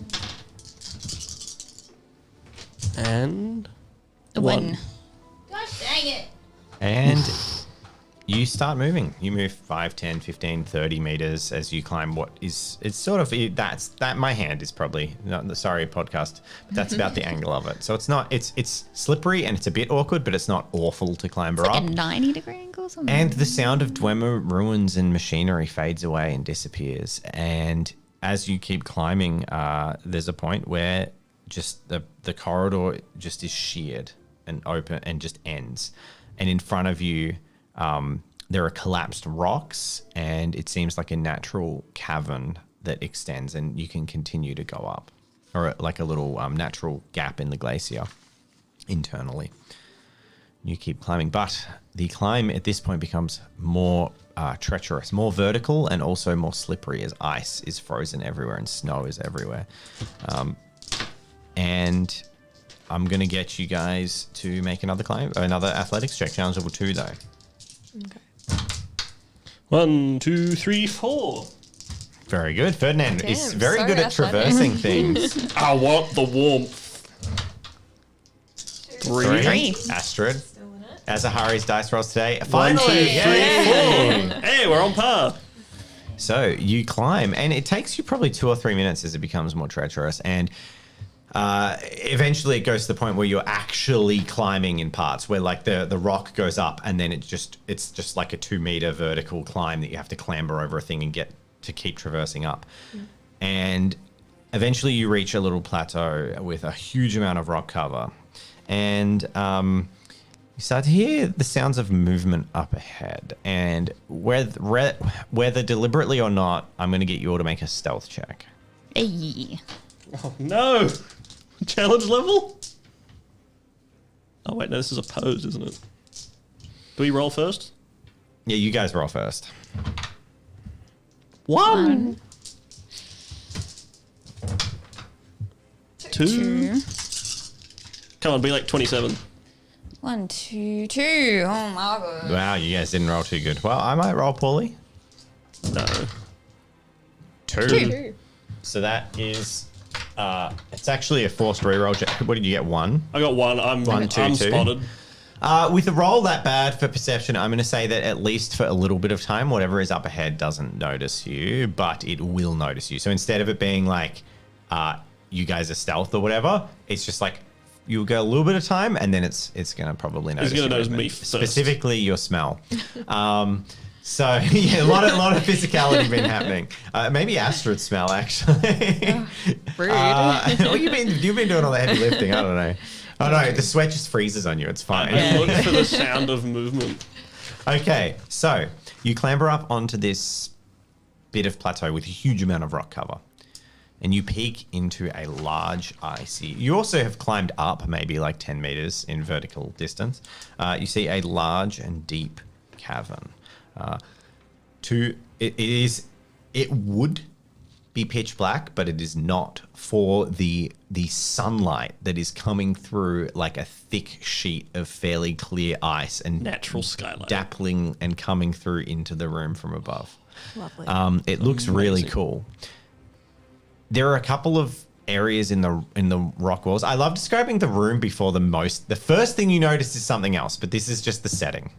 And A One. win. Gosh dang it. And you start moving. You move 5, 10, 15, 30 meters as you climb what is, it's sort of, that my hand is probably, not the sorry podcast, but that's about the angle of it. So it's not, it's slippery and it's a bit awkward, but it's not awful to climber Like up. a 90-degree angle or something. And the sound of Dwemer ruins and machinery fades away and disappears. And as you keep climbing, there's a point where just the corridor just is sheared and open and just ends. And in front of you, there are collapsed rocks, and it seems like a natural cavern that extends, and you can continue to go up, or like a little natural gap in the glacier internally. You keep climbing, but the climb at this point becomes more treacherous, more vertical, and also more slippery as ice is frozen everywhere and snow is everywhere. And I'm going to get you guys to make another athletics check. Challenge level 2, though. Okay. 1, 2, 3, 4. Very good. Ferdinand Damn, is very so good at athletic. traversing things. I want the warmth. 3. Astrid. Still in it. Azahari's dice rolls today. 1, 2, Finally! 3, Yay! 4. Hey, we're on par. So you climb, and it takes you probably 2 or 3 minutes as it becomes more treacherous. And eventually it goes to the point where you're actually climbing in parts where like the rock goes up, and then it's just like a 2-meter vertical climb that you have to clamber over a thing and get to keep traversing up. And eventually you reach a little plateau with a huge amount of rock cover, and you start to hear the sounds of movement up ahead. And whether deliberately or not, I'm going to get you all to make a stealth check. Hey. Oh, no. Challenge level? Oh, wait, no, this is opposed, isn't it? Do we roll first? Yeah, you guys roll first. 1. 2. 2. Come on, be like 27. 1, 2, 2. Oh my god. Wow, you guys didn't roll too good. Well, I might roll poorly. No. 2. 2. So that is, it's actually a forced reroll. What did you get? 1? I got 1. I'm 1, 2, 2. spotted. With a roll that bad for perception, I'm going to say that at least for a little bit of time, whatever is up ahead doesn't notice you, but it will notice you. So instead of it being like you guys are stealth or whatever, it's just like you'll go a little bit of time, and then it's going to probably notice. It's going to your notice movement. me first. Specifically your smell. So yeah, a lot of physicality been happening. Maybe Astrid's smell actually. Rude. Well, you've been doing all the heavy lifting. I don't know. Oh no, the sweat just freezes on you. It's fine. I look for the sound of movement. Okay, so you clamber up onto this bit of plateau with a huge amount of rock cover, and you peek into a large icy. You also have climbed up maybe like 10 meters in vertical distance. You see a large and deep cavern. It would be pitch black, but it is not, for the sunlight that is coming through like a thick sheet of fairly clear ice and Natural skylight. dappling and coming through into the room from above. Lovely. It looks really Amazing. cool. There are a couple of areas in the rock walls. I love describing the room before the first thing you notice is something else, but this is just the setting.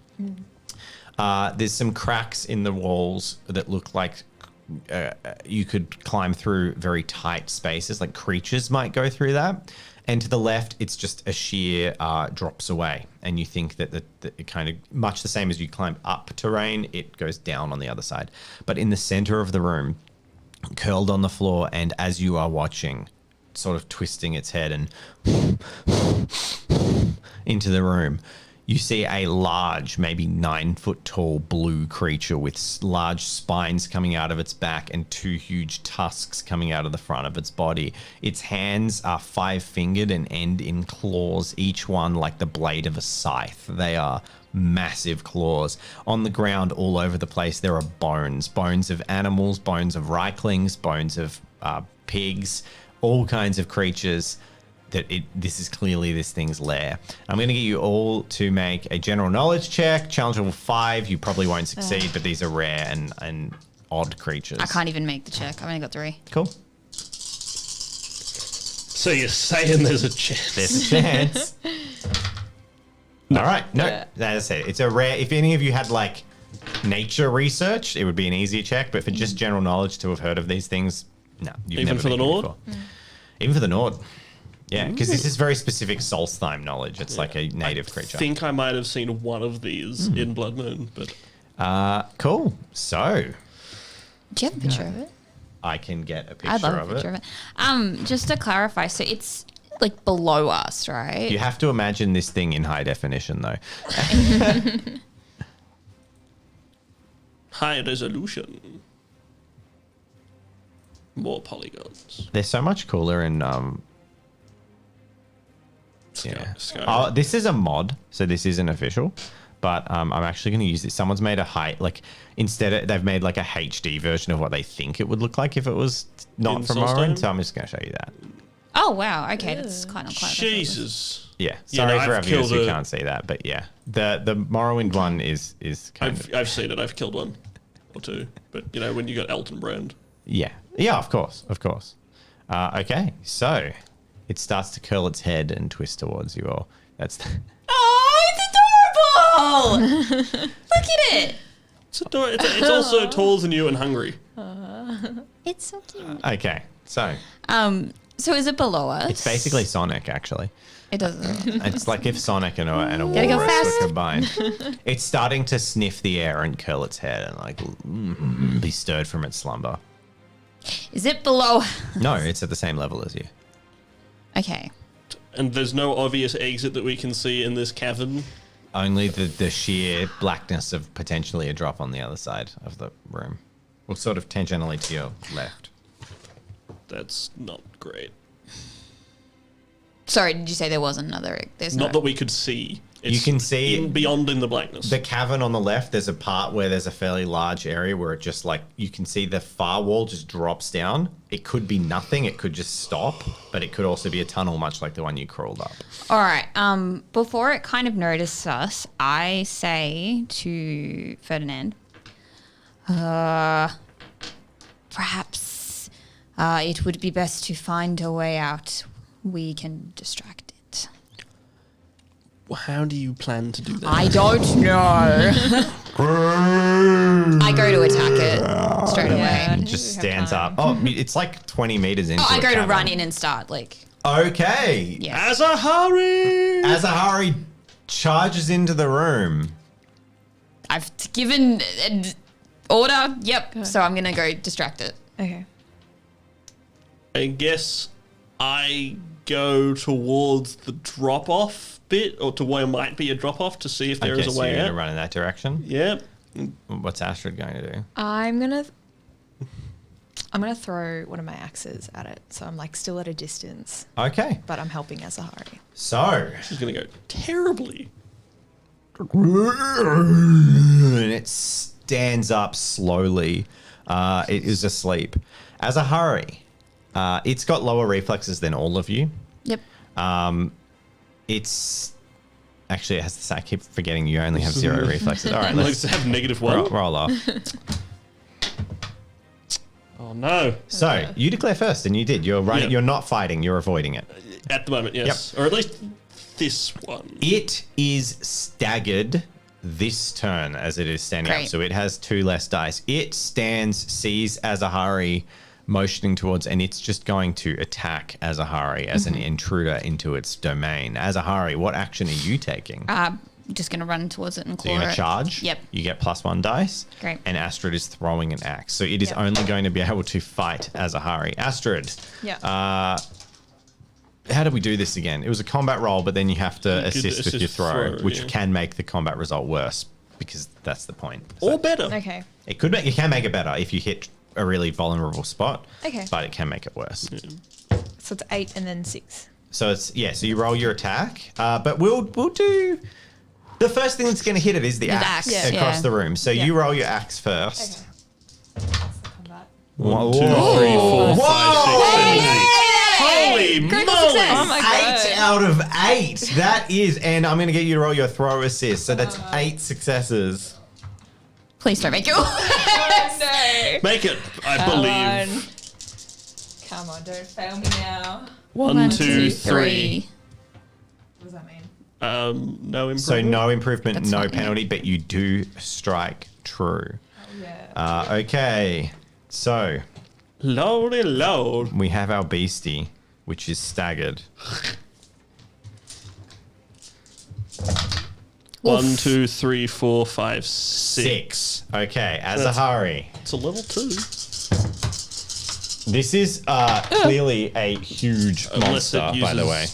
There's some cracks in the walls that look like you could climb through very tight spaces, like creatures might go through that. And to the left, it's just a sheer drops away. And you think that it kind of, much the same as you climb up terrain, it goes down on the other side. But in the center of the room, curled on the floor, and as you are watching, sort of twisting its head and into the room, you see a large, maybe 9-foot tall blue creature with large spines coming out of its back and 2 huge tusks coming out of the front of its body. Its hands are 5-fingered and end in claws, each one like the blade of a scythe. They are massive claws. On the ground all over the place there are bones of animals, bones of reiklings, bones of pigs, all kinds of creatures. This is clearly this thing's lair. I'm going to get you all to make a general knowledge check. Challenge level 5. You probably won't succeed, but these are rare and odd creatures. I can't even make the check. I've only got 3. Cool. So you're saying there's a chance? There's a chance. All right. No, that's it. It's a rare. If any of you had like nature research, it would be an easier check. But for just general knowledge to have heard of these things, no. You've Even never for the been here Nord? before. Even for the Nord. Yeah, because this is very specific Solstheim knowledge. It's like a native creature. I think I might have seen one of these in Blood Moon, but Cool. So Do you have a picture of it? I can get a picture I'd love of a picture it. of it. Just to clarify, so it's like below us, right? You have to imagine this thing in high definition, though. high resolution. More polygons. They're so much cooler in Skyrim. Oh, this is a mod, so this isn't official. But I'm actually going to use this. Someone's made a they've made like a HD version of what they think it would look like if it was not In from Soulstone? Morrowind. So I'm just going to show you that. Oh wow, okay, that's kind of clever. Jesus. Yeah, Yeah, sorry no, for I've our viewers killed who a- can't see that, but yeah, the Morrowind one is kind of I've seen it. I've killed one or two. But, when you got Elton Brand. yeah, of course. Okay, so it starts to curl its head and twist towards you all. That's Oh, it's adorable! Look at it. It's also taller than you and hungry. It's so cute. okay. So So is it below us? it's basically Sonic, actually. It doesn't. It's like if Sonic and a Gotta go walrus fast. were combined. It's starting to sniff the air and curl its head and be stirred from its slumber. Is it below? No, it's at the same level as you. Okay. And there's no obvious exit that we can see in this cavern. Only the sheer blackness of potentially a drop on the other side of the room. Well, sort of tangentially to your left. That's not great. Sorry, did you say there was another? There's Not that we could see. You can see beyond in the blackness. the cavern on the left. There's a part where there's a fairly large area where it just you can see the far wall just drops down. It could be nothing. It could just stop, but it could also be a tunnel, much like the one you crawled up. All right. Before it kind of noticed us, I say to Ferdinand, perhaps it would be best to find a way out. We can distract it. How do you plan to do that? I don't know. I go to attack it straight away. It just stands up. Oh, it's like 20 meters into I a go to cavern. run in and start Okay. Yeah. Azahari! Azahari charges into the room. I've given an order. Yep. So I'm gonna go distract it. Okay. I guess I go towards the drop-off bit, or to where might be a drop-off, to see if there is so a way you're going out. to run in that direction? Yeah. What's Astrid going to do? I'm gonna throw one of my axes at it, so I'm still at a distance, Okay. but I'm helping Azahari. So, She's going to go terribly. and it stands up slowly. It is asleep. Azahari, it's got lower reflexes than all of you. Yep. It's actually, it has to say, I keep forgetting you only have 0 reflexes. All right, Let's let's have -1. roll off. Oh, no. So you declare first, and you did. You're right. Yep. You're not fighting. You're avoiding it. At the moment, yes. Or at least this one. It is staggered this turn as it is standing up, Great. so it has 2 less dice. It stands, sees Azahari motioning towards, and it's just going to attack Azahari as an intruder into its domain. Azahari, what action are you taking? Just gonna run towards it and So claw you're going it. to charge. Yep. You get +1 dice. Great. And Astrid is throwing an axe, so it is Yep. only going to be able to fight Azahari. Astrid. Yeah. How do we do this again? It was a combat roll, but then you have to You could assist with your assist throw, throw, which yeah. can make the combat result worse because that's the point. So Or better. Okay. it could make, you can make it better if you hit a really vulnerable spot. Okay. But it can make it worse. So it's 8 and then 6. So it's so you roll your attack, but we'll do the first thing that's going to hit it is the axe axe, across yeah. the room. So Yeah. you roll your axe first. Okay. That's the combat. 1, 2, 3, 4, 5, 6, 7, 8. Holy moly! Oh my god. 8 out of 8. That is, and I'm going to get you to roll your throw assist. So that's 8 successes. Please don't make it. Oh, no. Make it, I believe. Come on, don't fail me now. 1, 2, 3. What does that mean? No improvement. So no improvement, That's no not- penalty, but you do strike true. Yeah. Okay, so Lordy lord. we have our beastie, which is staggered. 1, 2, 3, 4, 5, 6. 6. Okay, Azahari. It's a level 2. This is clearly a huge Unless monster, it by the uses way.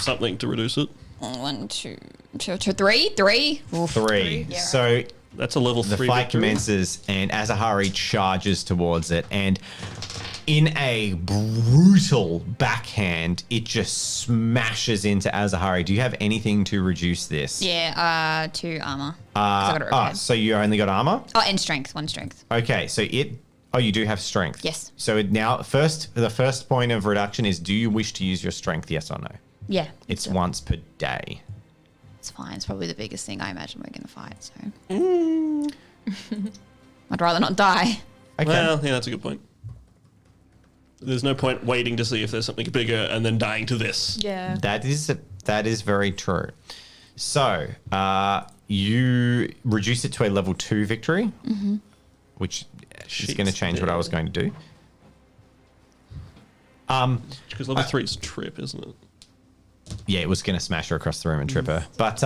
something to reduce it. 1, 2, 3. 3. Oof. 3. Yeah. So That's a level the 3 fight victory. commences, and Azahari charges towards it, and in a brutal backhand, it just smashes into Azahari. Do you have anything to reduce this? Yeah, 2 armor. 'Cause I got it repaired. So you only got armor? Oh, and strength. 1 strength. Okay, so you do have strength. Yes. So now, the first point of reduction is: do you wish to use your strength? Yes or no? Yeah. It's once per day. It's fine. It's probably the biggest thing I imagine we're going to fight. So I'd rather not die. Okay. Well, yeah, that's a good point. There's no point waiting to see if there's something bigger and then dying to this. Yeah. That is very true. So you reduce it to a level 2 victory, which is going to change what I was going to do. Because level 3 is trip, isn't it? Yeah, it was going to smash her across the room and trip her. But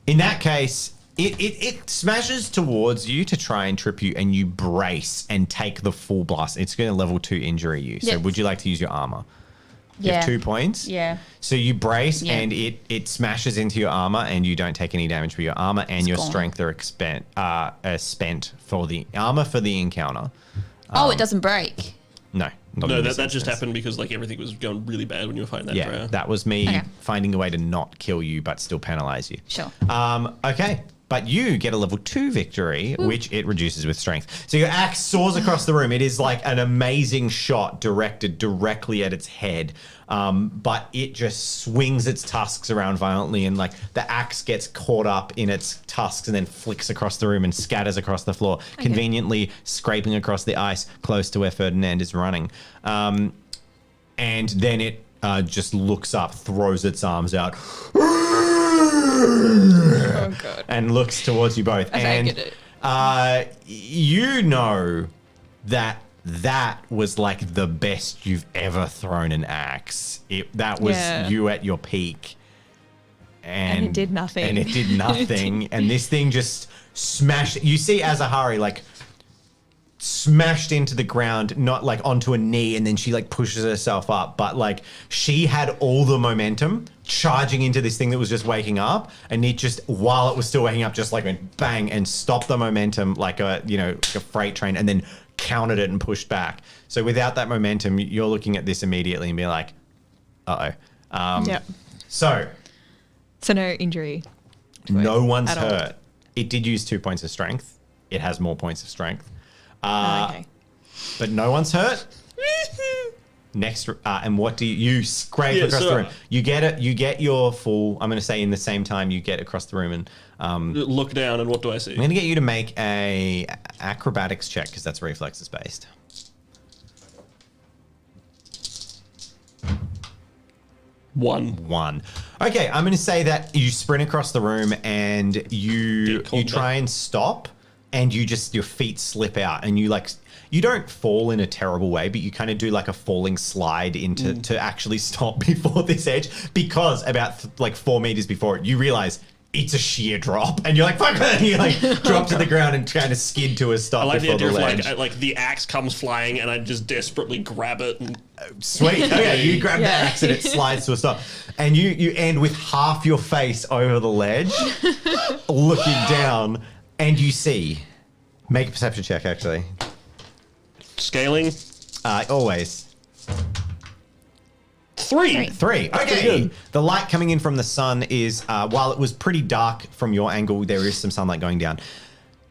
in that case, it smashes towards you to try and trip you, and you brace and take the full blast. It's going to level 2 injury you. So Yes. would you like to use your armor? You have 2 points. Yeah. So you brace, Yeah. and it smashes into your armor, and you don't take any damage. But your armor and your gone. strength are spent for the armor for the encounter. Oh, it doesn't break. No, not No, in that this just instance. happened because like everything was going really bad when you were fighting that Yeah, drow. that was me Okay. finding a way to not kill you but still penalize you. Sure. Okay. But you get a level 2 victory, which it reduces with strength. So your axe soars across the room. It is like an amazing shot directed directly at its head. But it just swings its tusks around violently, and like the axe gets caught up in its tusks and then flicks across the room and scatters across the floor, conveniently scraping across the ice close to where Ferdinand is running. And then it just looks up, throws its arms out. Oh god. And looks towards you both. I get it. You know that was like the best you've ever thrown an axe. That was Yeah. you at your peak. And it did nothing. And it did nothing. And this thing just smashed. You see Azahari like smashed into the ground, not like onto a knee, and then she like pushes herself up, but like she had all the momentum charging into this thing that was just waking up, and it just, while it was still waking up, just like went bang and stopped the momentum like a freight train, and then countered it and pushed back. So without that momentum, you're looking at this immediately and be like, uh-oh. Yep. So So no injury. to it no one's at all. hurt. It did use 2 points of strength. It has more points of strength. Okay. But no one's hurt. Next, and what do you scrape Yeah, across so- the room? You get it. You get your full. I'm going to say in the same time you get across the room, and I'm Look down and what do I see? going to get you to make a acrobatics check because that's reflexes based. One. Okay, I'm going to say that you sprint across the room and you Get called try back. and stop, and your feet slip out, and you don't fall in a terrible way, but you kind of do like a falling slide into to actually stop before this edge, because about 4 meters before it, you realize it's a sheer drop, and you're like, fuck it, and you like drop to the ground and kind of skid to a stop I like the before idea the of ledge. like the axe comes flying and I just desperately grab it and Sweet. Okay, you grab the Yeah. axe and it slides to a stop. And you end with half your face over the ledge, looking down, and you see. Make a perception check, actually. scaling. Always. 3. 3. Okay. good. The light coming in from the sun is, while it was pretty dark from your angle, there is some sunlight going down.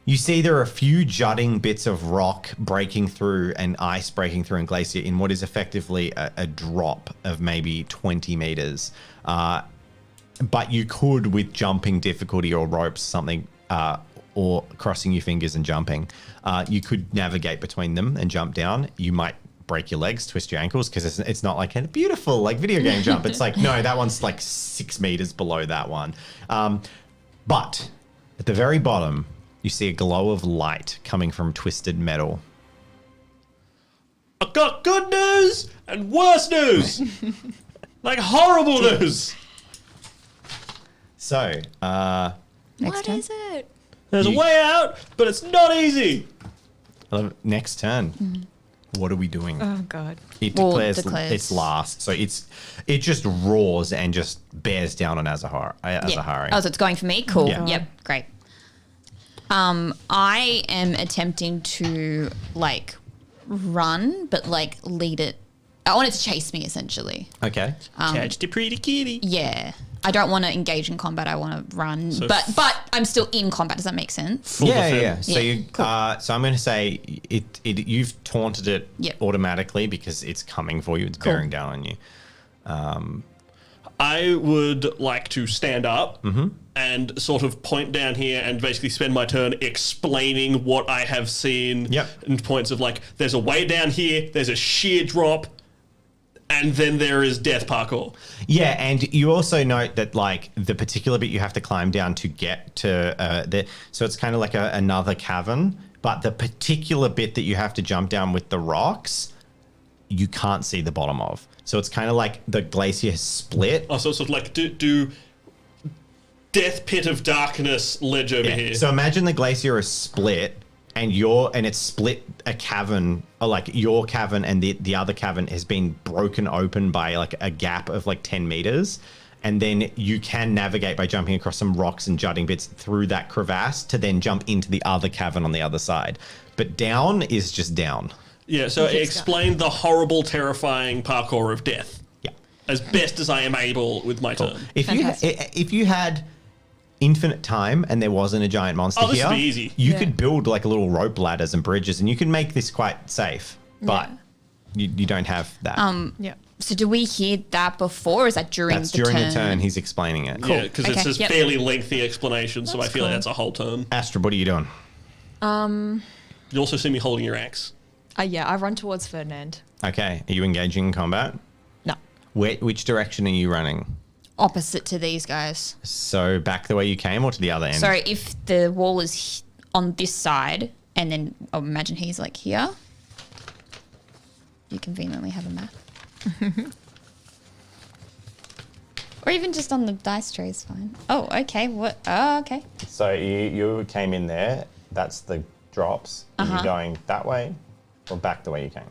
You see there are a few jutting bits of rock breaking through and ice breaking through and glacier in what is effectively a drop of maybe 20 meters. But you could, with jumping difficulty or ropes, something, or crossing your fingers and jumping, you could navigate between them and jump down. You might break your legs, twist your ankles, because it's not like a beautiful like video game jump. It's like, no, that one's like 6 meters below that one. But at the very bottom, you see a glow of light coming from twisted metal. I've got good news and worse news. Like horrible news. So, Next turn. it? There's a You- way out, but it's not easy. next turn. What are we doing? Oh god. It Well, declares declares. its last. So it just roars and just bears down on Azahari. Oh, so it's going for me? Cool. Yeah. Yep, great. I am attempting to like run, but like lead it. I want it to chase me essentially. Okay. Catch the pretty kitty. Yeah. I don't want to engage in combat. I want to run, So but I'm still in combat. Does that make sense? Full Yeah. defense. So Yeah, you cool. so I'm going to say you've taunted it Yep. automatically because it's coming for you. It's bearing down on you. I would like to stand up and sort of point down here and basically spend my turn explaining what I have seen. Yep. In points of like, there's a way down here, there's a sheer drop, and then there is death parkour. Yeah, and you also note that like the particular bit you have to climb down to get to so it's kind of like another cavern, but the particular bit that you have to jump down with the rocks, you can't see the bottom of. So it's kind of like the glacier has split. Oh, so sort of like do Death Pit of Darkness ledge over Yeah. here. So imagine the glacier is split, and it's split a cavern, or like your cavern and the other cavern has been broken open by like a gap of like 10 meters. And then you can navigate by jumping across some rocks and jutting bits through that crevasse to then jump into the other cavern on the other side. But down is just down. Yeah, so Keeps explain the horrible, terrifying parkour of death Yeah. as best as I am able with my turn. If you had infinite time and there wasn't a giant monster Oh, this here, would be easy. you Yeah. could build like little rope ladders and bridges, and you can make this quite safe. But you don't have that. Yeah. So do we hear that before, or is that during That's the during turn? the turn. He's explaining it. Yeah, because Okay, it's a yep. fairly lengthy explanation, so I That's feel like cool. that's a whole turn. Astra, what are you doing? You also see me holding your axe. Yeah, I run towards Ferdinand. Okay, are you engaging in combat? No. Which direction are you running? Opposite to these guys. So back the way you came, or to the other end? So if the wall is on this side, and then I'll imagine he's like here. You conveniently have a map. Or even just on the dice tray is fine. Oh, okay. What? Oh, okay. So you came in there. That's the drops. Are you going that way, or back the way you came?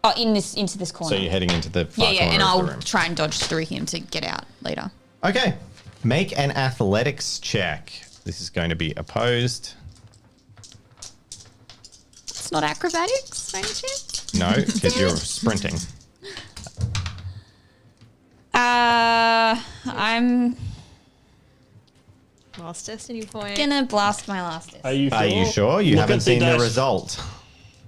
Oh, into this corner. So you're heading into the far yeah, and corner of I'll the room. try and dodge through him to get out later. Okay, make an athletics check. This is going to be opposed. It's not acrobatics, by any chance? No, because you're sprinting. I'm Last destiny point. gonna blast my last test. Are you sure? Are you sure? You Look haven't at seen the dice. result.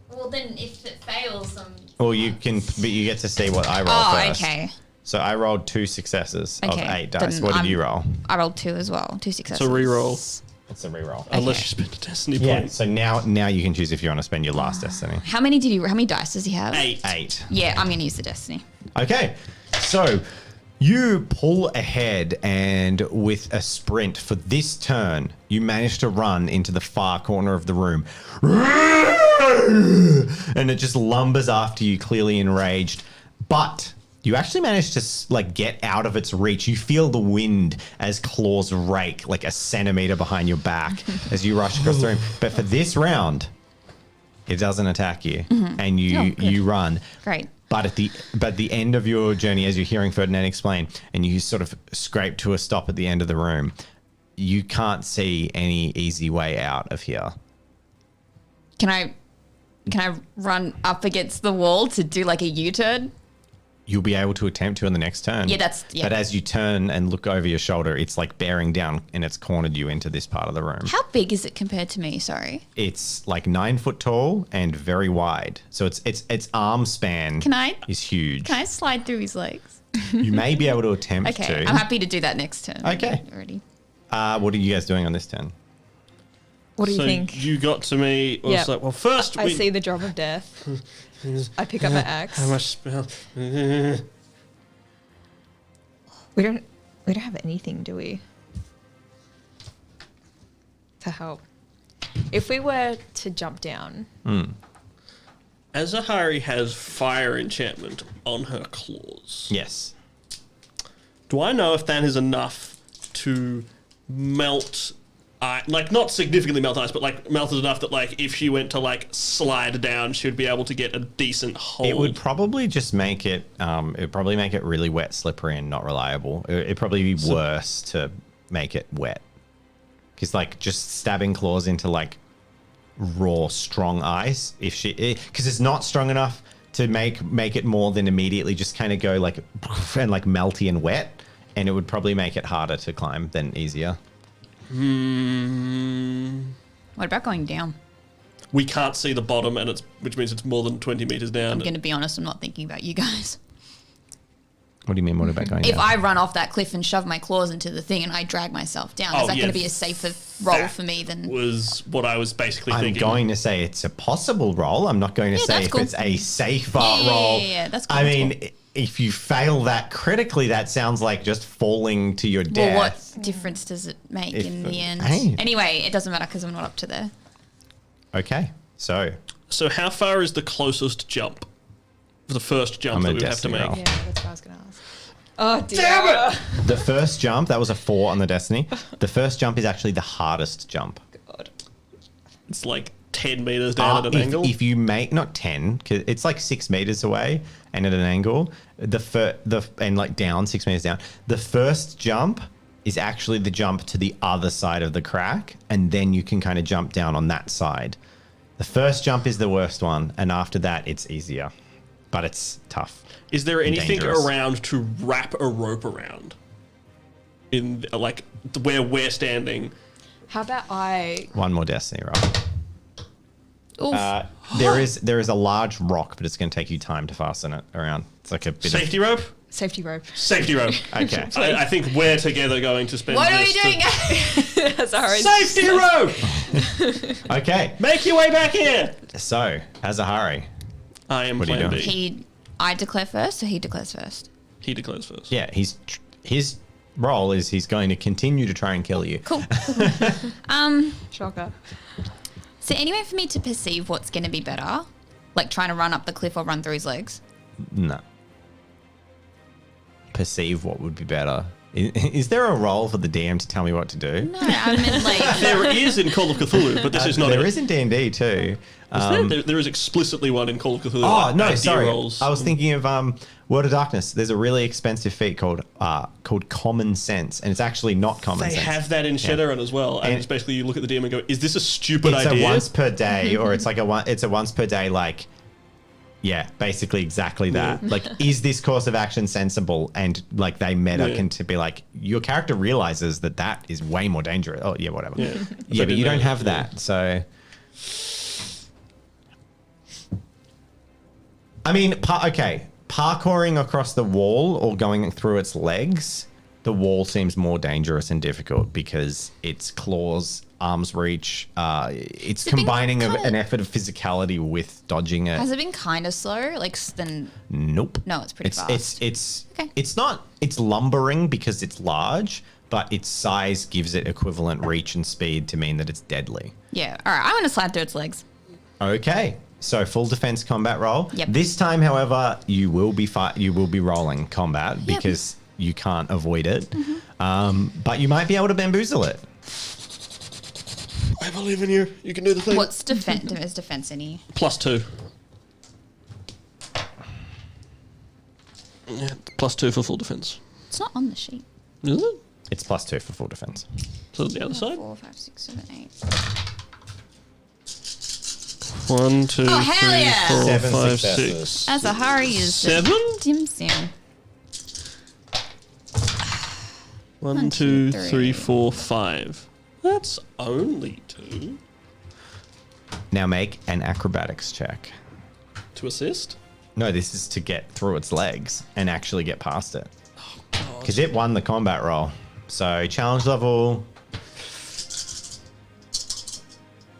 Well, then if it fails, Or you can, but you get to see what I roll Oh, first. okay. So I rolled 2 successes of Okay, 8 dice. then What did I'm- you roll? I rolled 2 as well. 2 successes. It's a reroll. It's a reroll. Unless Okay. you spend a destiny Yeah. point. So now you can choose if you want to spend your last destiny. How many dice does he have? 8. 8. Yeah, I'm gonna use the destiny. Okay, so you pull ahead, and with a sprint for this turn, you manage to run into the far corner of the room. And it just lumbers after you, clearly enraged. But you actually manage to like get out of its reach. You feel the wind as claws rake like a centimeter behind your back as you rush across the room. But for this round, it doesn't attack you, and you run. Great. But at the end of your journey, as you're hearing Ferdinand explain, and you sort of scrape to a stop at the end of the room, you can't see any easy way out of here. Can I run up against the wall to do like a U-turn? You'll be able to attempt to on the next turn. Yeah. But as you turn and look over your shoulder, it's like bearing down, and it's cornered you into this part of the room. How big is it compared to me? Sorry. It's like 9 foot tall and very wide. So its arm span is huge. Can I slide through his legs? You may be able to attempt Okay. to. I'm happy to do that next turn. Okay. Already. What are you guys doing on this turn? What do you So think? you got to me. Well, it's Yeah. like, well, first I see the drop of death. I pick up my axe. How much spell? We don't have anything, do we? To help. If we were to jump down, Azahari has fire enchantment on her claws. Yes. Do I know if that is enough to melt, like not significantly melt ice, but like melt it enough that like if she went to like slide down, she would be able to get a decent hold? It would probably just make it. It'd probably make it really wet, slippery, and not reliable. It'd probably be worse to make it wet, because like just stabbing claws into like raw, strong ice. If she, because it's not strong enough to make it more than immediately just kind of go like and like melty and wet, and it would probably make it harder to climb than easier. What about going down? We can't see the bottom, and which means it's more than 20 meters down. I'm going to be honest, I'm not thinking about you guys. What do you mean? What about going If down? I run off that cliff and shove my claws into the thing and I drag myself down, Oh, is that yeah, going to be a safer roll that for me than... was what I was basically I'm thinking. going to say it's a possible roll. I'm not going to Yeah, say that's if cool. it's a safer Yeah, roll. yeah, that's cool, I that's mean, if you fail that critically, that sounds like just falling to your death. Well, what difference does it make in the end? Hey. Anyway, it doesn't matter because I'm not up to there. Okay, so So how far is the closest jump? The first jump I'm a that we would have to destiny make. roll. yeah, that's what I was going to ask. Oh dear. Damn it! the first jump, that was a 4 on the Destiny. The first jump is actually the hardest jump. God. It's like 10 meters down at an angle. If you make, not 10, because it's like 6 meters away and at an angle, and like down, 6 meters down. The first jump is actually the jump to the other side of the crack, and then you can kind of jump down on that side. The first jump is the worst one, and after that, it's easier. But it's tough. Is there anything dangerous. around to wrap a rope around? In like where we're standing. How about I... One more Destiny roll. Oof. There is a large rock, but it's going to take you time to fasten it around. It's like a bit Safety rope? Safety rope. Safety rope. Okay. I think we're together going to spend What are we this doing? Sorry. Safety rope! Okay. Make your way back here! So, Azahari. I am What are you plan doing? B. I declare first, or he declares first? He declares first. Yeah, his role is he's going to continue to try and kill you. Cool. Shocker. Is there any way for me to perceive what's going to be better? Like trying to run up the cliff or run through his legs? No. Perceive what would be better. Is there a role for the DM to tell me what to do? No, I mean like... There is in Call of Cthulhu, but this is not There it. is in D&D too. There is explicitly one in Call of Cthulhu. Oh like no, idea sorry. rolls. I was thinking of World of Darkness. There's a really expensive feat called Common Sense, and it's actually not common They sense. have that in Shadowrun as well, and And- it's basically you look at the DM and go, "Is this a stupid It's idea?" a once per day, or it's like it's a once per day, like, yeah, basically exactly that. Like, is this course of action sensible? And like they meta Yeah. can to be like, your character realizes that is way more dangerous. Oh yeah, whatever. Yeah. Yeah, but you don't have Yeah. that, so. I mean, parkouring across the wall or going through its legs, the wall seems more dangerous and difficult because its claws, arm's reach, it's it been combining kinda- an effort of physicality with dodging it. Has it been kind of slow? Like, then... Nope. No, it's pretty fast. Okay. It's not, it's lumbering because it's large, but its size gives it equivalent reach and speed to mean that it's deadly. Yeah. All right, I'm going to slide through its legs. Okay, so full defense combat roll. Yep. This time, however, you will be rolling combat Yep. because you can't avoid it. But you might be able to bamboozle it. I believe in you. You can do the thing. What's defense? Is defense any? +2. Yeah, +2 for full defense. It's not on the sheet. Is it? It's +2 for full defense. So the other side. 4, 5, 6, 7, 8. 1, 2, Oh, hell 3, yeah. 4, 7 5, successes. 6. Azahari is 7? dim sim. 1, 2, 3, 4, 5. That's only 2. Now make an acrobatics check. To assist? No, this is to get through its legs and actually get past it. God. Because it won the combat roll. So challenge level.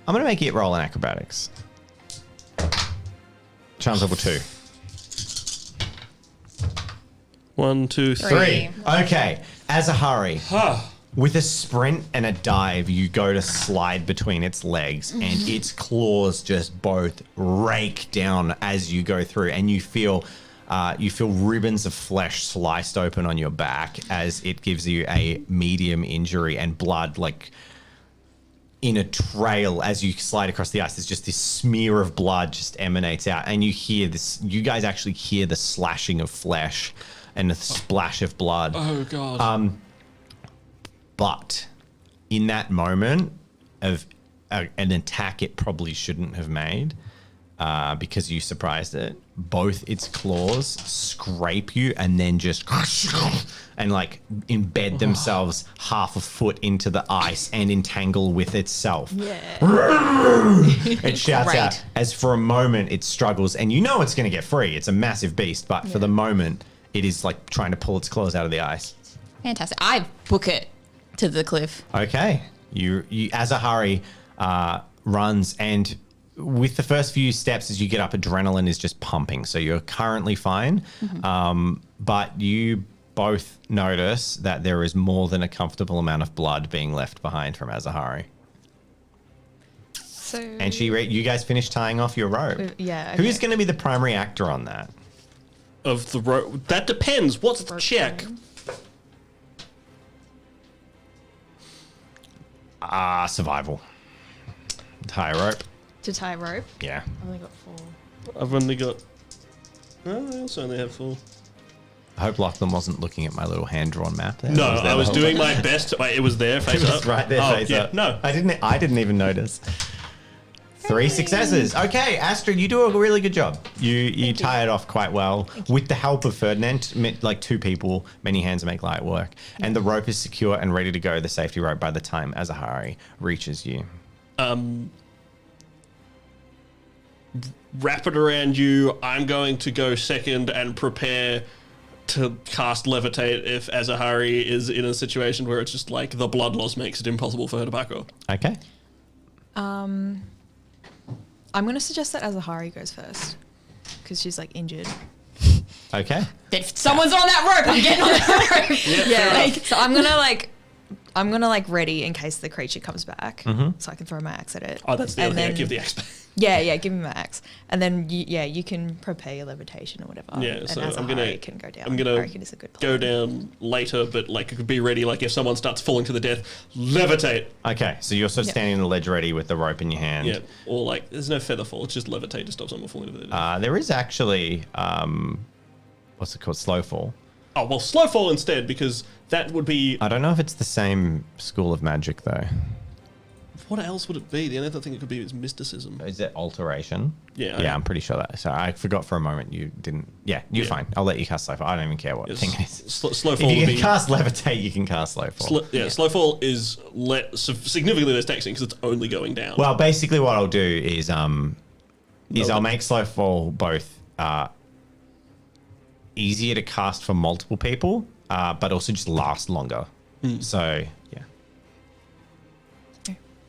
I'm going to make it roll in acrobatics. Challenge level 2. 1, 2, 3. 3. Okay, Azahari. With a sprint and a dive, you go to slide between its legs, and its claws just both rake down as you go through, and you feel ribbons of flesh sliced open on your back as it gives you a medium injury, and blood like in a trail as you slide across the ice. There's just this smear of blood just emanates out, and you hear this. You guys actually hear the slashing of flesh and the splash of blood. Oh god. But in that moment of an attack it probably shouldn't have made, because you surprised it, both its claws scrape you and then just and like embed themselves half a foot into the ice and entangle with itself. Yeah. It shouts Great. out as for a moment it struggles, and you know it's going to get free. It's a massive beast, but for the moment it is like trying to pull its claws out of the ice. Fantastic. I book it to the cliff. Okay. You Azahari runs, and with the first few steps as you get up, adrenaline is just pumping. So you're currently fine. But you both notice that there is more than a comfortable amount of blood being left behind from Azahari. So And you guys finished tying off your rope. yeah. Who's going to be the primary actor on that? Of the rope. That depends. What's the check? Survival. Tie a rope. to tie rope? Yeah. I've only got 4. I've only got. Oh, I also only have 4. I hope Lachlan wasn't looking at my little hand-drawn map there. No, Or there I was the whole doing time? my best. It was there, face It up. was right there, Oh, face yeah, up. no. I didn't even notice. 3 successes. Okay, Astrid, you do a really good job. You tie it off quite well with the help of Ferdinand. Like 2 people, many hands make light work, and the rope is secure and ready to go. The safety rope by the time Azahari reaches you. Wrap it around you. I'm going to go second and prepare to cast Levitate if Azahari is in a situation where it's just like the blood loss makes it impossible for her to back up. Okay. I'm going to suggest that Azahari goes first because she's like injured. Okay. If someone's on that rope, I'm getting on that rope. Yeah. So I'm gonna like ready in case the creature comes back, so I can throw my axe at it. Oh, that's the And other thing. I then- give the axe back. Yeah, give me my axe, and then you can prepare your levitation or whatever. Yeah, and so Azahari I'm gonna can go down. I'm I gonna reckon it's a good go plan. down later, but like it could be ready. Like if someone starts falling to the death, levitate. Okay, so you're sort of Yeah. standing on the ledge ready with the rope in your hand. Yeah, or like there's no feather fall. It's just levitate to stop someone falling to the death. There is actually, what's it called? Slow fall. Oh well, slow fall instead because that would be. I don't know if it's the same school of magic though. What else would it be? The only other thing it could be is mysticism. Is it alteration? Yeah. Yeah, I'm pretty sure that. So I forgot for a moment you didn't. Yeah, you're Yeah. fine. I'll let you cast slow fall. I don't even care what Yes. thing it is. Slow If fall you would can be. cast levitate, you can cast slow fall. Slow fall is significantly less taxing because it's only going down. Well, basically, what I'll do is I'll make slow fall both easier to cast for multiple people, but also just last longer. So yeah.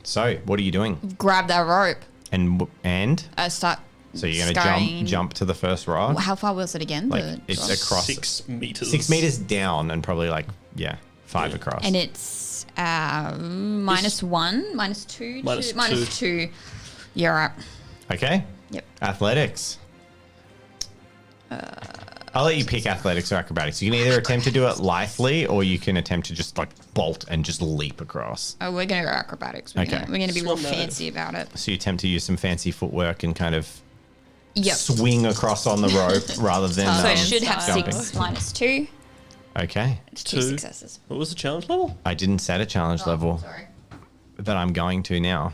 So what are you doing? Grab that rope. And I start. so you're gonna scurrying. jump to the first rock. How far was it again? Like The it's drop? across 6 meters. 6 meters down and probably like 5 across. And it's -1, -2, Minus -2. You're right. Okay. Yep. Athletics. I'll let you pick athletics or acrobatics. You can either attempt to do it lithely or you can attempt to just like bolt and just leap across. Oh, we're gonna go acrobatics. We're Okay. gonna be real Swap that. fancy about it. So you attempt to use some fancy footwork and kind of Yep. swing across on the rope rather than. So it Sounds should have jumping. 6 -2. Okay. It's 2 2. successes. What was the challenge level? I didn't set a challenge level Sorry. that I'm going to now.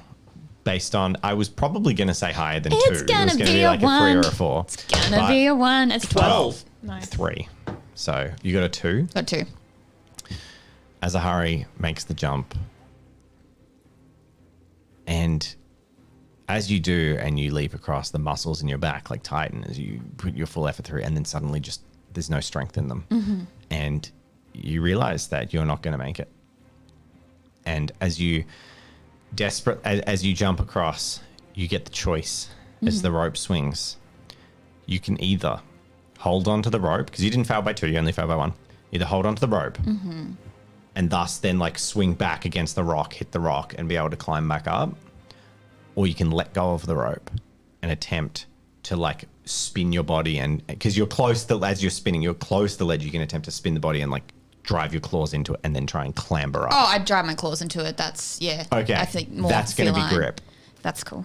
Based on, I was probably going to say higher than It's 2. It was gonna going to be be a like a 3 or 1. a 4. Gonna But be a 1. It's 12. 9. 3. So you got a 2. Got 2. Azahari makes the jump. And as you do and you leap across, the muscles in your back like tighten as you put your full effort through, and then suddenly just there's no strength in them. And you realize that you're not going to make it. And as you as you jump across, you get the choice as the rope swings. You can either hold on to the rope, because you didn't fail by 2, you only failed by 1. Either hold on to the rope and thus then like swing back against the rock, hit the rock, and be able to climb back up. Or you can let go of the rope and attempt to like spin your body, and because you're close to, as you're spinning, you're close to the ledge, you can attempt to spin the body and like drive your claws into it and then try and clamber up. Oh, I'd drive my claws into it. That's, yeah. Okay. I think more That's going to be feline. grip. That's cool.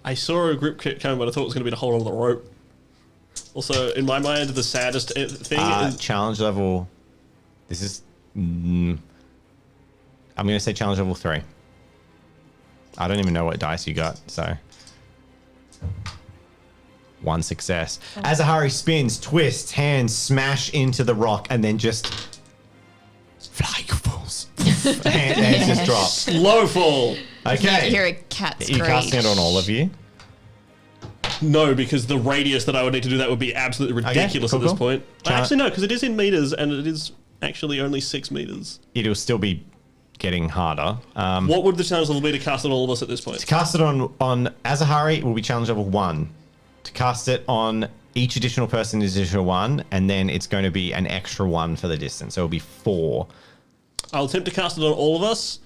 I saw a grip kit coming, but I thought it was going to be to hold on to the rope. Also, in my mind, the saddest thing is... Challenge level. This is. I'm going to say challenge level 3. I don't even know what dice you got, so. 1 success. Azahari spins, twists, hands smash into the rock, and then just. Fly, you fools. Hands just drop. Slow fall. Okay. You hear a cat Are screech. you casting it on all of you? No, because the radius that I would need to do that would be absolutely ridiculous cool, at this cool. point. Actually, no, because it is in meters, and it is actually only 6 meters. It'll still be getting harder. What would the challenge level be to cast on all of us at this point? To cast it on Azahari, it will be challenge level 1. To cast it on each additional person is additional 1, and then it's going to be an extra 1 for the distance. So it'll be 4. I'll attempt to cast it on all of us.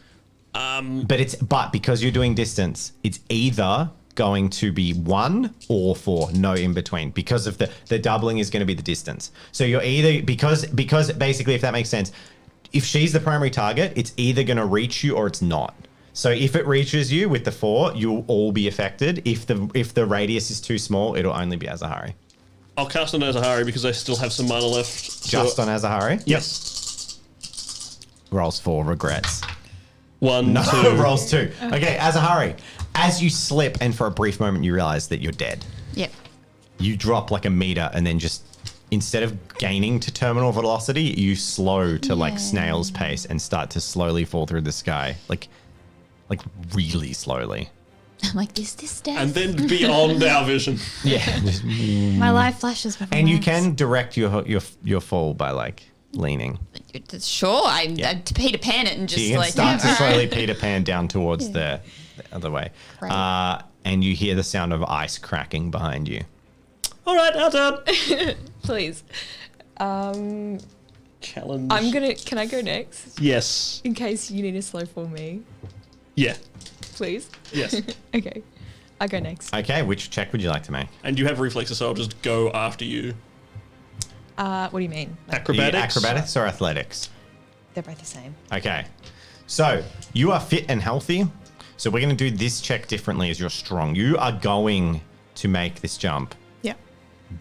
But because you're doing distance, it's either going to be 1 or 4, no in between, because of the doubling is going to be the distance. So you're either, because basically, if that makes sense, if she's the primary target, it's either going to reach you or it's not. So if it reaches you with the 4, you'll all be affected. If the radius is too small, it'll only be Azahari. I'll cast on Azahari because I still have some mana left. Just on Azahari? Yes. Rolls 4, regrets. 1, No, 2. rolls 2. Okay, Azahari, as you slip and for a brief moment you realize that you're dead. Yep. You drop like a meter and then just, instead of gaining to terminal velocity, you slow to like snail's pace and start to slowly fall through the sky. Like really slowly. I'm like, is this death? And then beyond our vision. Yeah. My life flashes before And my you eyes. can direct your fall by like leaning. Sure, I Peter Pan it and So just you can like... start to yeah, slowly alright. Peter Pan down towards the other way. Right. And you hear the sound of ice cracking behind you. All right, our turn. Please. Challenge. Can I go next? Yes. In case you need to slow for me. Yeah. Please. Yes. Okay. I go next. Okay, which check would you like to make? And you have reflexes, so I'll just go after you. What do you mean? Like, Acrobatics. Acrobatics or athletics? they're both the same. Okay. So you are fit and healthy. So we're going to do this check differently as you're strong. You are going to make this jump, Yeah.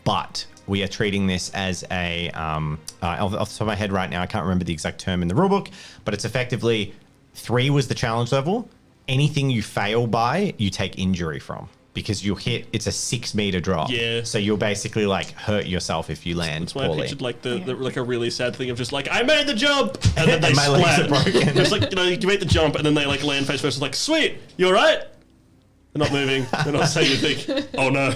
but we are treating this as a, off the top of my head right now, I can't remember the exact term in the rulebook, but it's effectively 3 was the challenge level. Anything you fail by, you take injury from. Because you'll hit, it's a 6 meter drop. Yeah. So you'll basically like hurt yourself if you land That's why I poorly. pictured like the like a really sad thing of just like, I made the jump, and then they And my legs splat. are broken. It's like, you make the jump and then they like land face first. It's like, sweet, you all right? They're not moving. They're not saying anything. Oh no.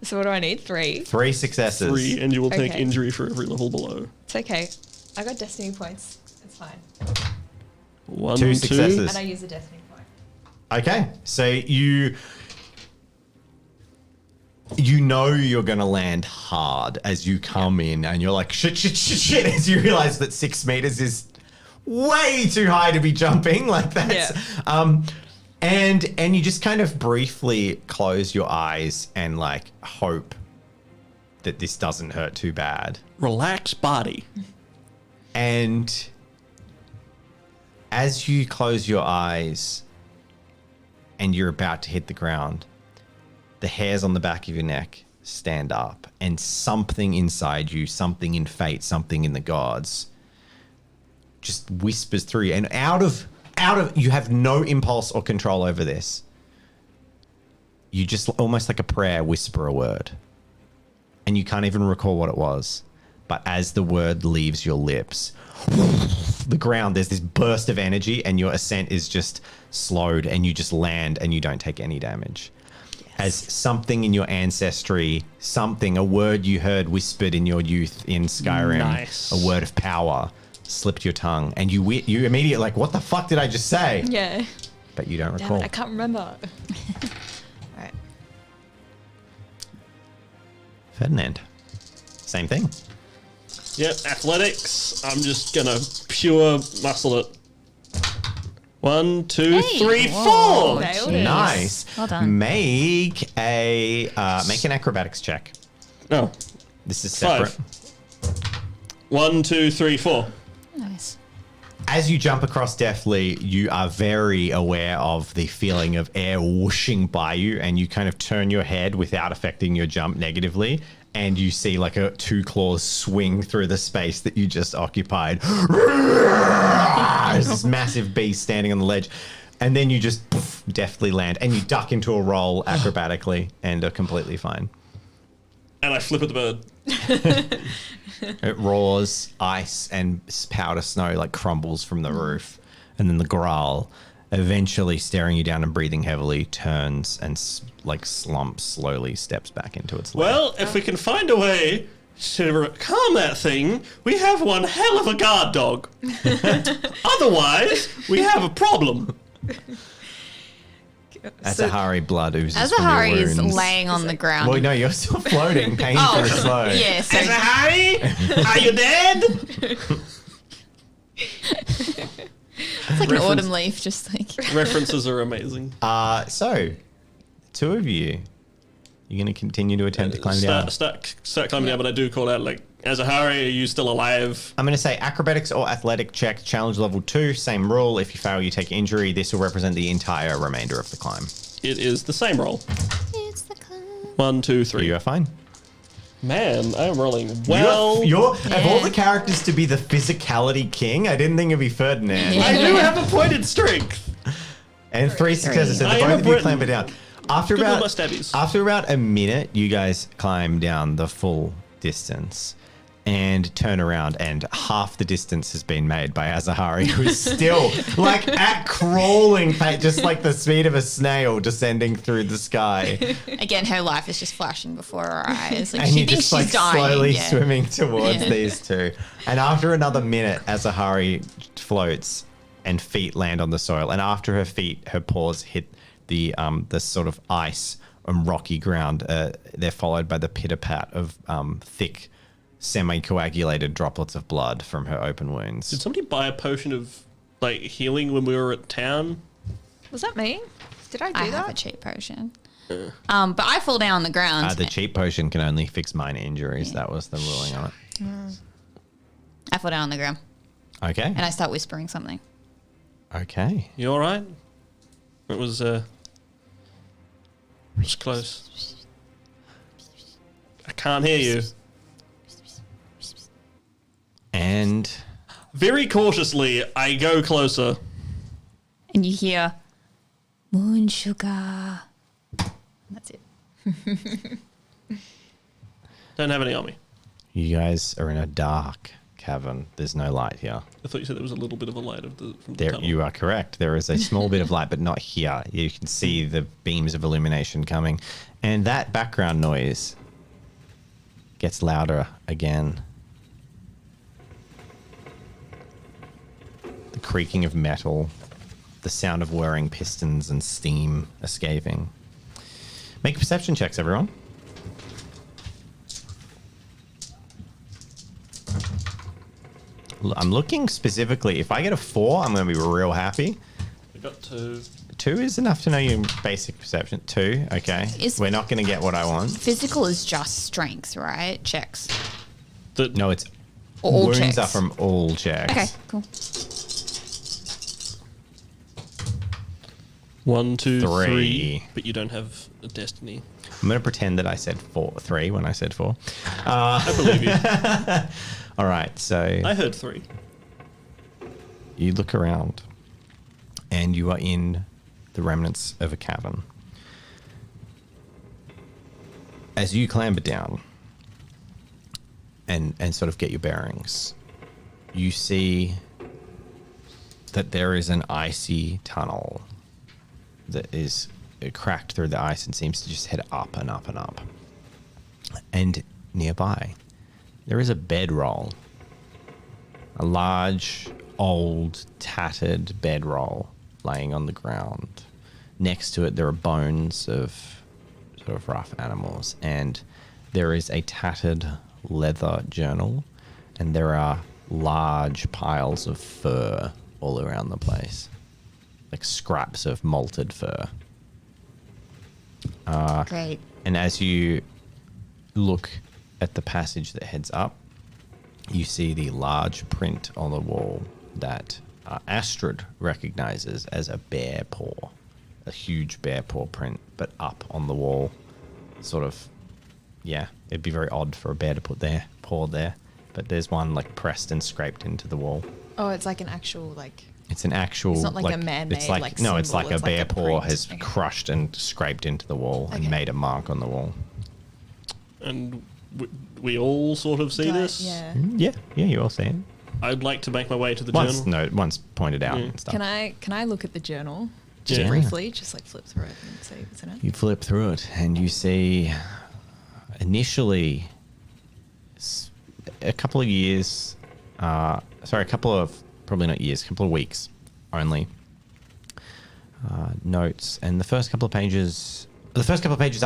So what do I need? 3. 3 successes. 3, and you will take Okay. injury for every level below. It's okay. I got destiny points. It's fine. 1, 2 successes. And I use a destiny point. Okay, so you know you're going to land hard as you come in, and you're like, shit, as you realize that 6 meters is way too high to be jumping like that. Yeah. And you just kind of briefly close your eyes and like hope that this doesn't hurt too bad. Relax body. And as you close your eyes and you're about to hit the ground, the hairs on the back of your neck stand up, and something inside you, something in fate, something in the gods, just whispers through you. And out of you have no impulse or control over this. You just almost like a prayer whisper a word. And you can't even recall what it was. But as the word leaves your lips, the ground, there's this burst of energy, and your ascent is just slowed, and you just land and you don't take any damage. As something in your ancestry, a word you heard whispered in your youth in Skyrim, Nice. a word of power, slipped your tongue, and you immediately like, what the fuck did I just say? Yeah. But you don't Damn recall. it, I can't remember. Alright. Ferdinand, same thing. Yep, athletics. I'm just gonna pure muscle it. 1, 2, Hey. 3, Whoa. 4. Nailed it. Nice. Well done. Make an acrobatics check. Oh, This is separate. 5. 1, 2, 3, 4. Nice. As you jump across deftly, you are very aware of the feeling of air whooshing by you, and you kind of turn your head without affecting your jump negatively, and you see like two claws swing through the space that you just occupied. There's this massive beast standing on the ledge, and then you just deftly land, and you duck into a roll acrobatically and are completely fine. And I flip at the bird. It roars, ice and powder snow like crumbles from the roof. And then the growl, eventually staring you down and breathing heavily, turns and slumps slowly, steps back into its lair. Well, if we can find a way to calm that thing, we have one hell of a guard dog. Otherwise, we have a problem. Azahari blood oozes Azahari from your is wounds. laying on the ground. Well, no, you're still floating, painfully slow. Yeah, so Azahari, are you dead? it's like an autumn leaf, just like. References are amazing. So, two of you, you're going to continue to attempt to climb down. Start climbing down, but I do call out, like, Azahari, are you still alive? I'm going to say acrobatics or athletic check, challenge level 2, same rule. If you fail, you take injury. This will represent the entire remainder of the climb. It is the same roll. It's the clown. 1, 2, 3. You are fine. Man, I'm rolling well. You're of all the characters to be the physicality king, I didn't think it'd be Ferdinand. I do have a pointed strength. And 3 successes, so I the am both a of you Briton. clamber down. After Good with about, my stabbies. after about a minute, you guys climb down the full distance and turn around, and half the distance has been made by Azahari, who's still like at crawling pace, just like the speed of a snail descending through the sky. Again, her life is just flashing before her eyes. Like And she you're thinks just like she's dying. slowly yeah. swimming towards Yeah. these two. And after another minute, Azahari floats and feet land on the soil. And after her feet, her paws hit the sort of ice and rocky ground. They're followed by the pitter-pat of thick, semi-coagulated droplets of blood from her open wounds. Did somebody buy a potion of, like, healing when we were at town? Was that me? Did I I do have a that? cheap potion. But I fall down on the ground. The cheap potion can only fix minor injuries. That was the ruling on it. I fall down on the ground Okay. and I start whispering something. Okay. You alright? It was close. I can't hear you. And Very cautiously, I go closer. And you hear, moon sugar. That's it. Don't have any on me. you guys are in a dark cavern. There's no light here. I thought you said there was a little bit of a light from the There, tunnel. you are correct. There is a small bit of light, but not here. You can see the beams of illumination coming. And that background noise gets louder again. The creaking of metal, the sound of whirring pistons and steam escaping. Make perception checks, everyone. I'm looking specifically. If I get a 4, I'm going to be real happy. I got to... 2 is enough to know your basic perception. 2, okay. We're not going to get what I want. Physical is just strength, right? Checks. No, it's All wounds checks. are from all checks. Okay, cool. 1, 2, 3. 3. But you don't have a destiny. I'm going to pretend that I said 3 when I said 4. I believe you. All right, so I heard 3. you look around and you are in the remnants of a cavern. As you clamber down and sort of get your bearings, you see that there is an icy tunnel that is cracked through the ice and seems to just head up and up and up. And nearby, there is a bedroll. A large, old, tattered bedroll laying on the ground. Next to it, there are bones of sort of rough animals, and there is a tattered leather journal and there are large piles of fur all around the place, like scraps of malted fur. Great. And as you look at the passage that heads up, you see the large print on the wall that Astrid recognizes as a bear paw, a huge bear paw print, but up on the wall. Sort of, yeah, it'd be very odd for a bear to put their paw there, but there's one like pressed and scraped into the wall. Oh, it's like an actual like. It's an actual. It's not like a man-made, It's like like, no, it's symbol, like a it's like bear a paw print. has Okay. crushed and scraped into the wall and Okay. made a mark on the wall. And we all sort of see this. Yeah. Yeah, you all see it. I'd like to make my way to the Once journal. once pointed out Yeah. and stuff. Can I look at the journal just Yeah. briefly, just like flip through it and see what's in it? You flip through it and you see initially a couple of years, a couple of, probably not years, a couple of weeks only, notes. And the first couple of pages are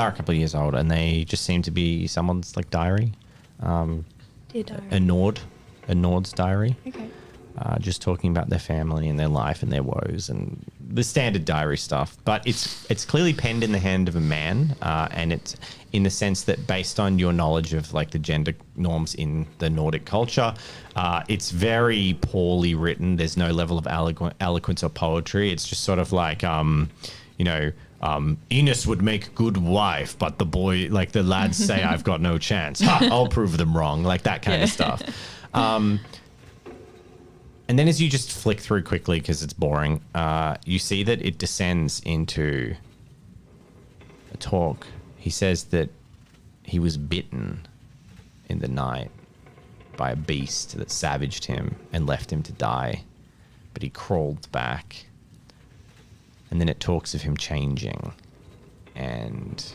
a couple of years old, and they just seem to be someone's like diary. Dear diary. A Nord's diary. Okay. Just talking about their family and their life and their woes and the standard diary stuff. But it's clearly penned in the hand of a man, and it's in the sense that based on your knowledge of like the gender norms in the Nordic culture, it's very poorly written. There's no level of eloquence or poetry. It's just sort of like, Enos would make a good wife, but the lads say I've got no chance. Ha, I'll prove them wrong. Like that kind of stuff. And then as you just flick through quickly because it's boring, you see that it descends into a talk. He says that he was bitten in the night by a beast that savaged him and left him to die, but he crawled back. And then it talks of him changing, and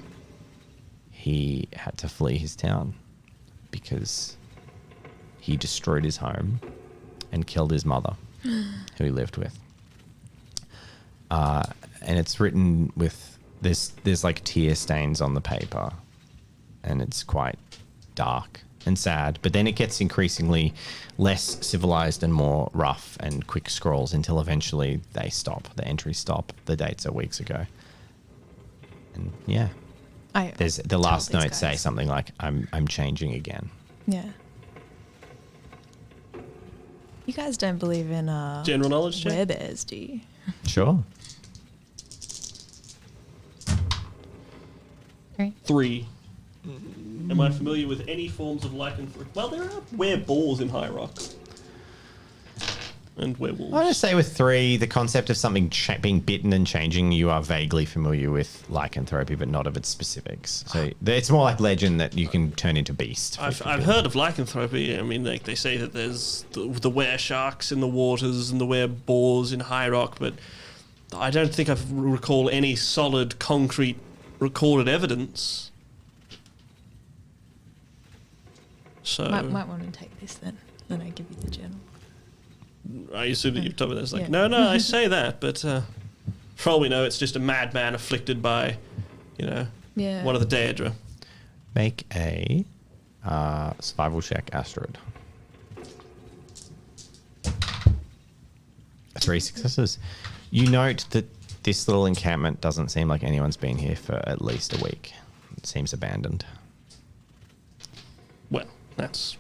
he had to flee his town because he destroyed his home and killed his mother, who he lived with. And it's written with there's like tear stains on the paper, and it's quite dark and sad. But then it gets increasingly less civilized and more rough and quick scrolls until eventually they stop. The entries stop. The dates are weeks ago. And yeah, there's the last note say something like, "I'm changing again." Yeah. You guys don't believe in General knowledge check? werebears, do you? Sure. 3. Am I familiar with any forms of lycanthropy? Well, there are were-boars in High Rock. And werewolves. I would say with 3, the concept of something being bitten and changing, you are vaguely familiar with lycanthropy, but not of its specifics. So it's more like legend that you can turn into beast. I've heard of lycanthropy. I mean, they say that there's the were-sharks in the waters and the were-boars in High Rock, but I don't think I recall any solid, concrete, recorded evidence. So Might want to take this then. Then I give you the journal. I assume that you've told me this. Like, Yeah. no, I say that, but for all we know, it's just a madman afflicted by, Yeah. one of the Daedra. Make a survival check, Astrid. 3 successes. You note that this little encampment doesn't seem like anyone's been here for at least a week. It seems abandoned. Well, that's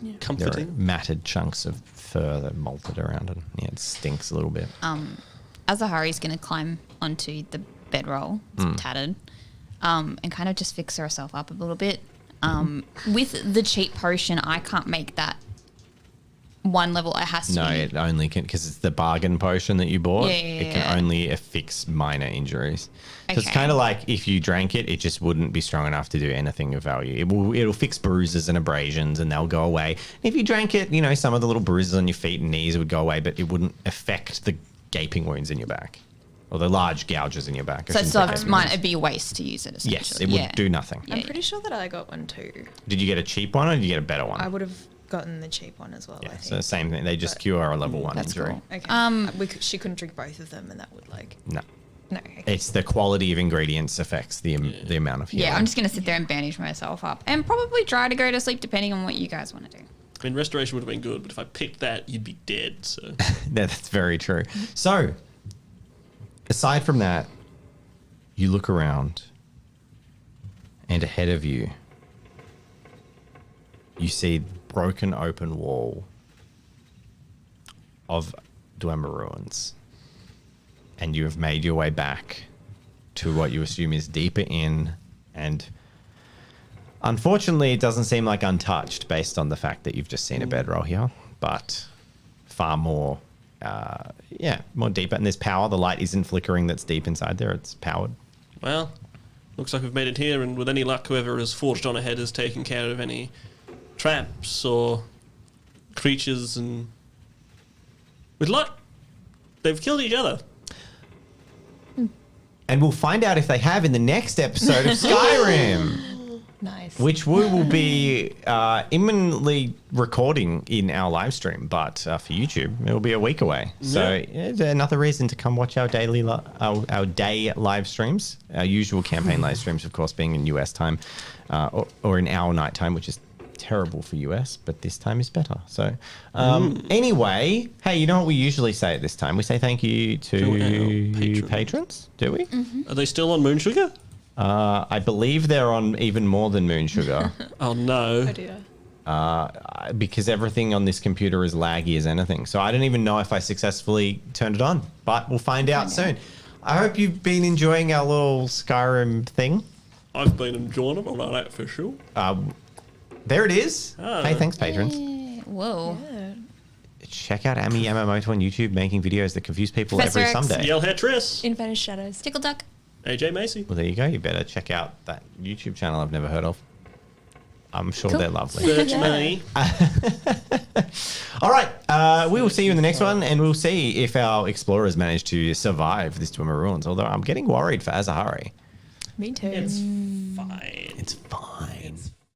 Yeah. There are comforting. matted chunks of fur that molted around it. Yeah, it stinks a little bit. Azahari's going to climb onto the bedroll, it's tattered, and kind of just fix herself up a little bit. With the cheap potion, I can't make that one level. It has to No, be. it only can, because it's the bargain potion that you bought. Yeah, It can only affix minor injuries. So it's Okay. kind of like if you drank it, it just wouldn't be strong enough to do anything of value. It'll fix bruises and abrasions and they'll go away. And if you drank it, some of the little bruises on your feet and knees would go away, but it wouldn't affect the gaping wounds in your back or the large gouges in your back. So it'd be a waste to use it, essentially. Yes, it would do nothing. Yeah. I'm pretty sure that I got one too. Did you get a cheap one or did you get a better one? I would have gotten the cheap one as well. I Yeah, think. so same thing. They just But- cure a level 1 That's injury. cool. Okay. She couldn't drink both of them, and that would like. No. No. Okay. It's the quality of ingredients affects the amount of healing. Yeah, I'm just going to sit there and bandage myself up and probably try to go to sleep depending on what you guys want to do. I mean, restoration would have been good, but if I picked that, you'd be dead. So That's very true. So, aside from that, you look around, and ahead of you, you see broken open wall of Dwemer ruins, and you have made your way back to what you assume is deeper in, and unfortunately, it doesn't seem like untouched based on the fact that you've just seen a bedroll here, but far more, more deeper. And there's power. The light isn't flickering that's deep inside there. It's powered. well, looks like we've made it here, and with any luck, whoever has forged on ahead has taken care of any traps or creatures, and with luck, they've killed each other. And we'll find out if they have in the next episode of Skyrim, Nice. which we will be imminently recording in our live stream. But for YouTube, it will be a week away. So it's another reason to come watch our daily our day live streams. Our usual campaign live streams, of course, being in US time or in our night time, which is terrible for US, but this time is better. So anyway, hey, you know what we usually say at this time? We say thank you to our patrons, do we? Are they still on Moon Sugar? I believe they're on even more than Moon Sugar Oh no. Oh dear. because everything on this computer is laggy as anything. So I don't even know if I successfully turned it on, but we'll find out soon. I hope you've been enjoying our little Skyrim thing. I've been enjoying it, I know that for sure. There it is. Oh. Hey, thanks, patrons. Whoa. Yeah. Check out Ami Yamamoto on YouTube making videos that confuse people Professor every X. Sunday. Yellhair Triss, In Vanished Shadows. Tickle duck. AJ Macy. Well, there you go. You better check out that YouTube channel I've never heard of. I'm sure Cool. they're lovely. Search Yeah. me. All right. We will see you in the next one, and we'll see if our explorers manage to survive this Dwemer ruins. Although I'm getting worried for Azahari. Me too. It's fine. It's fine. It's